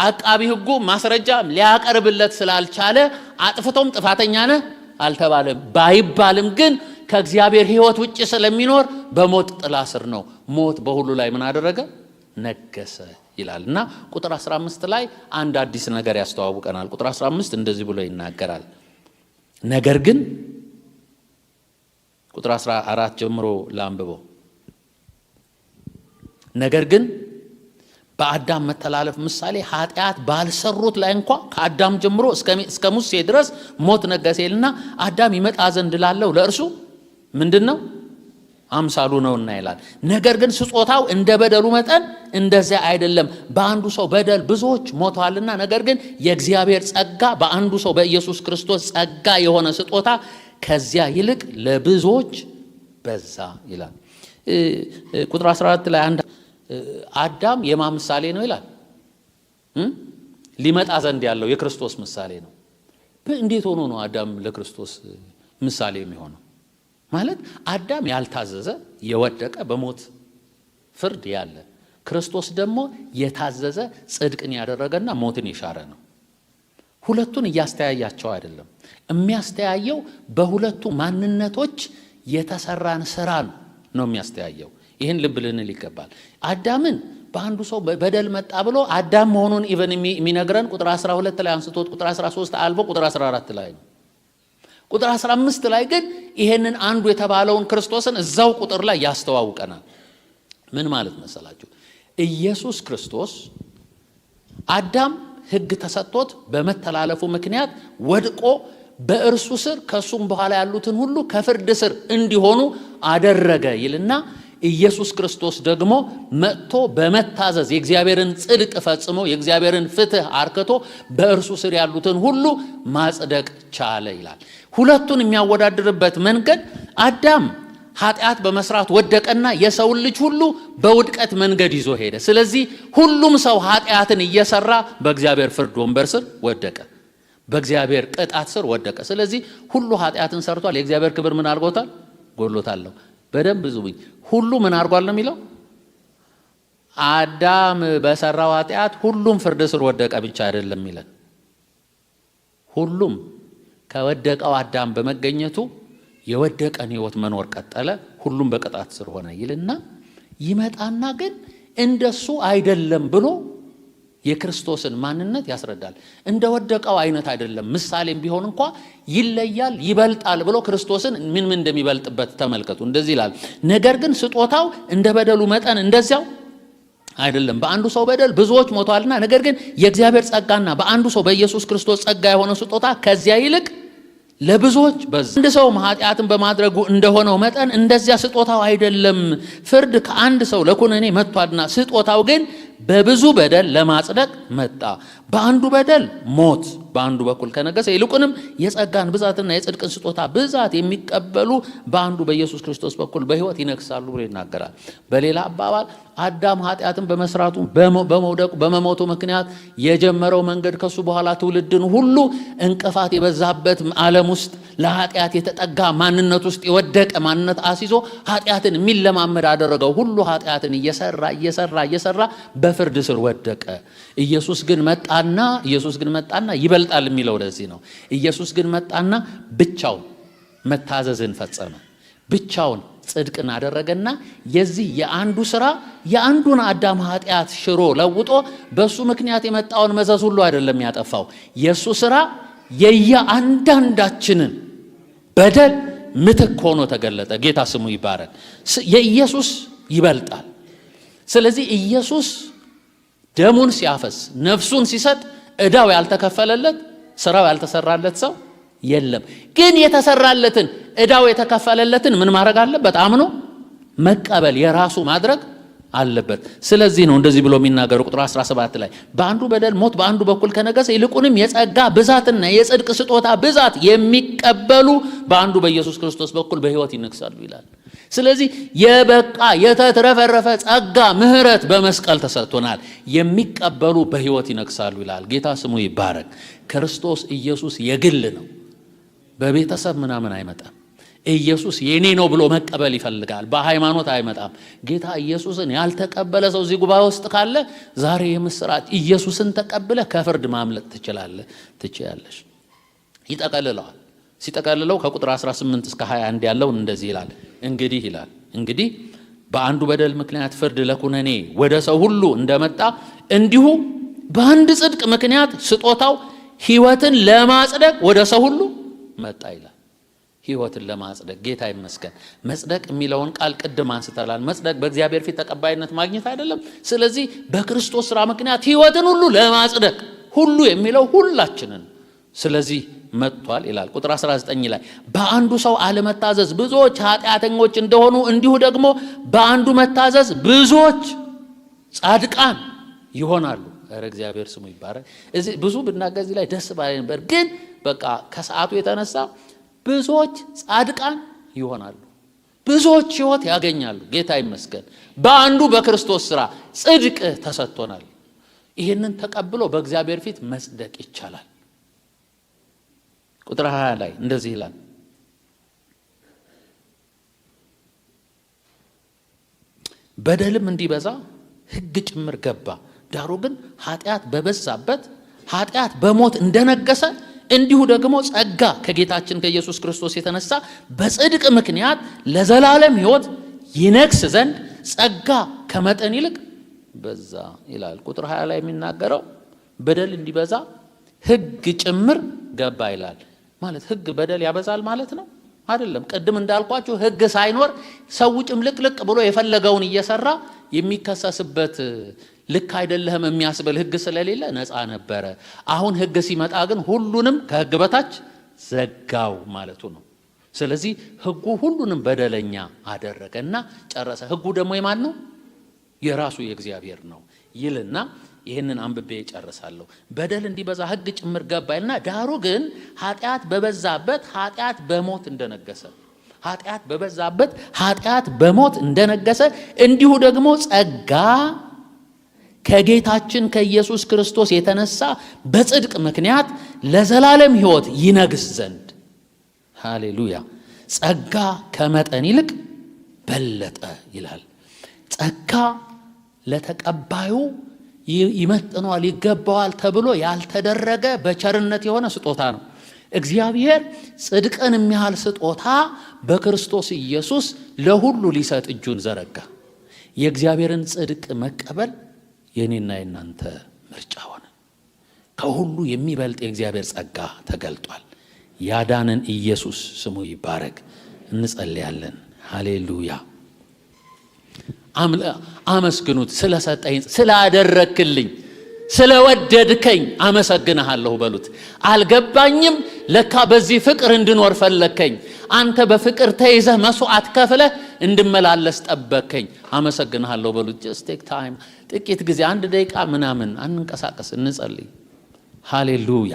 አቃቢ ሕጉ ማስረጃ ሊያቀርብለት ስላልቻለ አጥፍቶም ጥፋተኛ ነህ አልተባለም። ባይባልም ግን ከእግዚአብሔር ሕይወት ውጪ ስለሚኖር በሞት ጥላ ስር ነው። ሞት በሁሉ ላይ ምን አደረገ? ነገሰ ይላል። እና ቁጥር 15 ላይ አንድ አዲስ ነገር ያስተዋውቀናል። ቁጥር 15 እንደዚህ ብሎ ይናገራል። ነገር ግን ቁጥር 14 ጀምሮ ላንብበው። ነገር ግን በአዳም መተላለፍ ምሳሌ ኃጢአት ባልሰሩት ላይ እንኳ ከአዳም ጀምሮ እስከ ሙሴ ድረስ ሞት ነገሰ ይልና አዳም ይመጣ ዘንድ ላለው ለእርሱ ምንድነው? አምሳሉ ነውና ይላል። ነገር ግን ስጦታው እንደ በደሉ መጠን እንደዚያ አይደለም። በአንዱ ሰው በደል ብዙዎች ሞተዋልና፣ ነገር ግን የእግዚአብሔር ጸጋ በአንዱ ሰው በኢየሱስ ክርስቶስ ጸጋ የሆነ ስጦታ ከዚያ ይልቅ ለብዙዎች በዛ ይላል። ቁጥር 14 ላይ አዳም የማ ምሳሌ ነው ይላል? ሊመጣ ዘንድ ያለው የክርስቶስ ምሳሌ ነው። እንዴት ሆኖ ነው አዳም ለክርስቶስ ምሳሌ የሚሆነው? ማለት አዳም ያልታዘዘ የወደቀ በሞት ፍርድ ያለ፣ ክርስቶስ ደግሞ የታዘዘ ጽድቅን ያደረገና ሞትን የሻረ ነው። ሁለቱን እያስተያያቸው አይደለም። የሚያስተያየው በሁለቱ ማንነቶች የተሰራን ስራ ነው የሚያስተያየው። ይህን ልብ ልንል ይገባል። አዳምን በአንዱ ሰው በደል መጣ ብሎ አዳም መሆኑን ኢቨን የሚነግረን ቁጥር 12 ላይ አንስቶት ቁጥር 13 አልቦ ቁጥር 14 ላይ ነው። ቁጥር 15 ላይ ግን ይሄንን አንዱ የተባለውን ክርስቶስን እዛው ቁጥር ላይ ያስተዋውቀናል። ምን ማለት መሰላችሁ? ኢየሱስ ክርስቶስ አዳም ሕግ ተሰጥቶት በመተላለፉ ምክንያት ወድቆ በእርሱ ስር ከሱም በኋላ ያሉትን ሁሉ ከፍርድ ስር እንዲሆኑ አደረገ ይልና ኢየሱስ ክርስቶስ ደግሞ መጥቶ በመታዘዝ የእግዚአብሔርን ጽድቅ ፈጽሞ የእግዚአብሔርን ፍትህ አርክቶ በእርሱ ስር ያሉትን ሁሉ ማጽደቅ ቻለ ይላል። ሁለቱን የሚያወዳድርበት መንገድ አዳም ኃጢአት በመስራት ወደቀና የሰውን ልጅ ሁሉ በውድቀት መንገድ ይዞ ሄደ። ስለዚህ ሁሉም ሰው ኃጢአትን እየሰራ በእግዚአብሔር ፍርድ ወንበር ስር ወደቀ፣ በእግዚአብሔር ቅጣት ስር ወደቀ። ስለዚህ ሁሉ ኃጢአትን ሰርቷል፣ የእግዚአብሔር ክብር ምን አድርጎታል? ጎድሎታል። በደንብ ብዙኝ ሁሉ ምን አድርጓል ነው የሚለው? አዳም በሰራው ኃጢአት ሁሉም ፍርድ ስር ወደቀ ብቻ አይደለም ይላል። ሁሉም ከወደቀው አዳም በመገኘቱ የወደቀን ሕይወት መኖር ቀጠለ፣ ሁሉም በቅጣት ስር ሆነ ይልና ይመጣና ግን እንደሱ አይደለም ብሎ የክርስቶስን ማንነት ያስረዳል። እንደወደቀው አይነት አይደለም፣ ምሳሌም ቢሆን እንኳ ይለያል፣ ይበልጣል ብሎ ክርስቶስን ምን እንደሚበልጥበት ተመልከቱ። እንደዚህ ይላል፣ ነገር ግን ስጦታው እንደ በደሉ መጠን እንደዚያው አይደለም። በአንዱ ሰው በደል ብዙዎች ሞተዋልና፣ ነገር ግን የእግዚአብሔር ጸጋና በአንዱ ሰው በኢየሱስ ክርስቶስ ጸጋ የሆነ ስጦታ ከዚያ ይልቅ ለብዙዎች በዛ። አንድ ሰው ኃጢአትን በማድረጉ እንደሆነው መጠን እንደዚያ ስጦታው አይደለም። ፍርድ ከአንድ ሰው ለኩነኔ መጥቷልና፣ ስጦታው ግን በብዙ በደል ለማጽደቅ መጣ። በአንዱ በደል ሞት በአንዱ በኩል ከነገሰ፣ ይልቁንም የጸጋን ብዛትና የጽድቅን ስጦታ ብዛት የሚቀበሉ በአንዱ በኢየሱስ ክርስቶስ በኩል በሕይወት ይነግሳሉ ብሎ ይናገራል። በሌላ አባባል አዳም ኃጢአትን በመስራቱ በመውደቁ በመሞቱ ምክንያት የጀመረው መንገድ ከሱ በኋላ ትውልድን ሁሉ እንቅፋት የበዛበት ዓለም ውስጥ ለኃጢአት የተጠጋ ማንነት ውስጥ የወደቀ ማንነት አስይዞ ኃጢአትን የሚለማመድ አደረገው። ሁሉ ኃጢአትን እየሰራ በፍርድ ስር ወደቀ። ኢየሱስ ግን መጣና ይበልጣል የሚለው ለዚህ ነው። ኢየሱስ ግን መጣና ብቻውን መታዘዝን ፈጸመ፣ ብቻውን ጽድቅን አደረገና የዚህ የአንዱ ስራ የአንዱን አዳም ኃጢአት ሽሮ ለውጦ በሱ ምክንያት የመጣውን መዘዝ ሁሉ አይደለም ያጠፋው። የሱ ስራ የየአንዳንዳችንን በደል ምትክ ሆኖ ተገለጠ። ጌታ ስሙ ይባረክ። የኢየሱስ ይበልጣል። ስለዚህ ኢየሱስ ደሙን ሲያፈስ ነፍሱን ሲሰጥ ዕዳው ያልተከፈለለት ስራው ያልተሰራለት ሰው የለም። ግን የተሰራለትን ዕዳው የተከፈለለትን ምን ማድረግ አለበት? አምኖ መቀበል የራሱ ማድረግ አለበት። ስለዚህ ነው እንደዚህ ብሎ የሚናገረው ቁጥር 17 ላይ በአንዱ በደል ሞት በአንዱ በኩል ከነገሰ ይልቁንም የጸጋ ብዛትና የጽድቅ ስጦታ ብዛት የሚቀበሉ በአንዱ በኢየሱስ ክርስቶስ በኩል በሕይወት ይነግሳሉ ይላል። ስለዚህ የበቃ የተትረፈረፈ ጸጋ ምሕረት በመስቀል ተሰጥቶናል። የሚቀበሉ በሕይወት ይነግሳሉ ይላል። ጌታ ስሙ ይባረክ። ክርስቶስ ኢየሱስ የግል ነው። በቤተሰብ ምናምን አይመጣም። ኢየሱስ የኔ ነው ብሎ መቀበል ይፈልጋል። በሃይማኖት አይመጣም። ጌታ ኢየሱስን ያልተቀበለ ሰው እዚህ ጉባኤ ውስጥ ካለ ዛሬ የምስራች፣ ኢየሱስን ተቀብለ ከፍርድ ማምለጥ ትችላለሽ። ይጠቀልለዋል። ሲጠቀልለው ከቁጥር 18 እስከ 21 ያለው እንደዚህ ይላል። እንግዲህ በአንዱ በደል ምክንያት ፍርድ ለኩነኔ ወደ ሰው ሁሉ እንደመጣ እንዲሁ በአንድ ጽድቅ ምክንያት ስጦታው ሕይወትን ለማጽደቅ ወደ ሰው ሁሉ መጣ ይላል። ሕይወትን ለማጽደቅ ጌታ ይመስገን። መጽደቅ የሚለውን ቃል ቅድም አንስተናል። መጽደቅ በእግዚአብሔር ፊት ተቀባይነት ማግኘት አይደለም። ስለዚህ በክርስቶስ ሥራ ምክንያት ሕይወትን ሁሉ ለማጽደቅ ሁሉ የሚለው ሁላችንን ስለዚህ መጥቷል ይላል። ቁጥር 19 ላይ በአንዱ ሰው አለመታዘዝ ብዙዎች ኃጢአተኞች እንደሆኑ እንዲሁ ደግሞ በአንዱ መታዘዝ ብዙዎች ጻድቃን ይሆናሉ። ኧረ እግዚአብሔር ስሙ ይባረክ። እዚህ ብዙ ብናገር እዚህ ላይ ደስ ባለ ነበር፣ ግን በቃ ከሰዓቱ የተነሳ ብዙዎች ጻድቃን ይሆናሉ፣ ብዙዎች ሕይወት ያገኛሉ። ጌታ ይመስገን። በአንዱ በክርስቶስ ሥራ ጽድቅ ተሰጥቶናል። ይህንን ተቀብሎ በእግዚአብሔር ፊት መጽደቅ ይቻላል። ቁጥር 20 ላይ እንደዚህ ይላል፣ በደልም እንዲበዛ ሕግ ጭምር ገባ፣ ዳሩ ግን ኃጢአት በበዛበት ኃጢአት በሞት እንደነገሰ እንዲሁ ደግሞ ጸጋ ከጌታችን ከኢየሱስ ክርስቶስ የተነሳ በጽድቅ ምክንያት ለዘላለም ሕይወት ይነግስ ዘንድ ጸጋ ከመጠን ይልቅ በዛ ይላል። ቁጥር 20 ላይ የሚናገረው በደል እንዲበዛ ሕግ ጭምር ገባ ይላል። ማለት ሕግ በደል ያበዛል ማለት ነው አይደለም። ቅድም እንዳልኳችሁ ሕግ ሳይኖር ሰው ጭምልቅልቅ ብሎ የፈለገውን እየሰራ የሚከሰስበት ልክ አይደለህም የሚያስብል ሕግ ስለሌለ ነፃ ነበረ። አሁን ሕግ ሲመጣ ግን ሁሉንም ከሕግ በታች ዘጋው ማለቱ ነው። ስለዚህ ሕጉ ሁሉንም በደለኛ አደረገና ጨረሰ። ሕጉ ደግሞ የማን ነው? የራሱ የእግዚአብሔር ነው ይልና ይህንን አንብቤ ጨርሳለሁ። በደል እንዲበዛ ሕግ ጭምር ገባይልና ዳሩ ግን ኃጢአት በበዛበት ኃጢአት በሞት እንደነገሰ ኃጢአት በበዛበት ኃጢአት በሞት እንደነገሰ እንዲሁ ደግሞ ጸጋ ከጌታችን ከኢየሱስ ክርስቶስ የተነሳ በጽድቅ ምክንያት ለዘላለም ሕይወት ይነግስ ዘንድ። ሃሌሉያ። ጸጋ ከመጠን ይልቅ በለጠ ይላል። ጸጋ ለተቀባዩ ይመጥነዋል፣ ይገባዋል ተብሎ ያልተደረገ በቸርነት የሆነ ስጦታ ነው። እግዚአብሔር ጽድቅን የሚያህል ስጦታ በክርስቶስ ኢየሱስ ለሁሉ ሊሰጥ እጁን ዘረጋ። የእግዚአብሔርን ጽድቅ መቀበል የኔና የናንተ ምርጫ ሆነ። ከሁሉ የሚበልጥ የእግዚአብሔር ጸጋ ተገልጧል። ያዳነን ኢየሱስ ስሙ ይባረክ። እንጸልያለን። ሃሌሉያ። አመስግኑት። ስለሰጠኝ፣ ስላደረክልኝ፣ ስለወደድከኝ አመሰግንሃለሁ በሉት። አልገባኝም፣ ለካ በዚህ ፍቅር እንድኖር ፈለከኝ። አንተ በፍቅር ተይዘህ መስዋዕት ከፍለህ እንድመላለስ ጠበከኝ። አመሰግንሃለሁ በሉት። just take time፣ ጥቂት ጊዜ 1 ደቂቃ ምናምን አንንቀሳቀስ፣ እንጸልይ። ሃሌሉያ።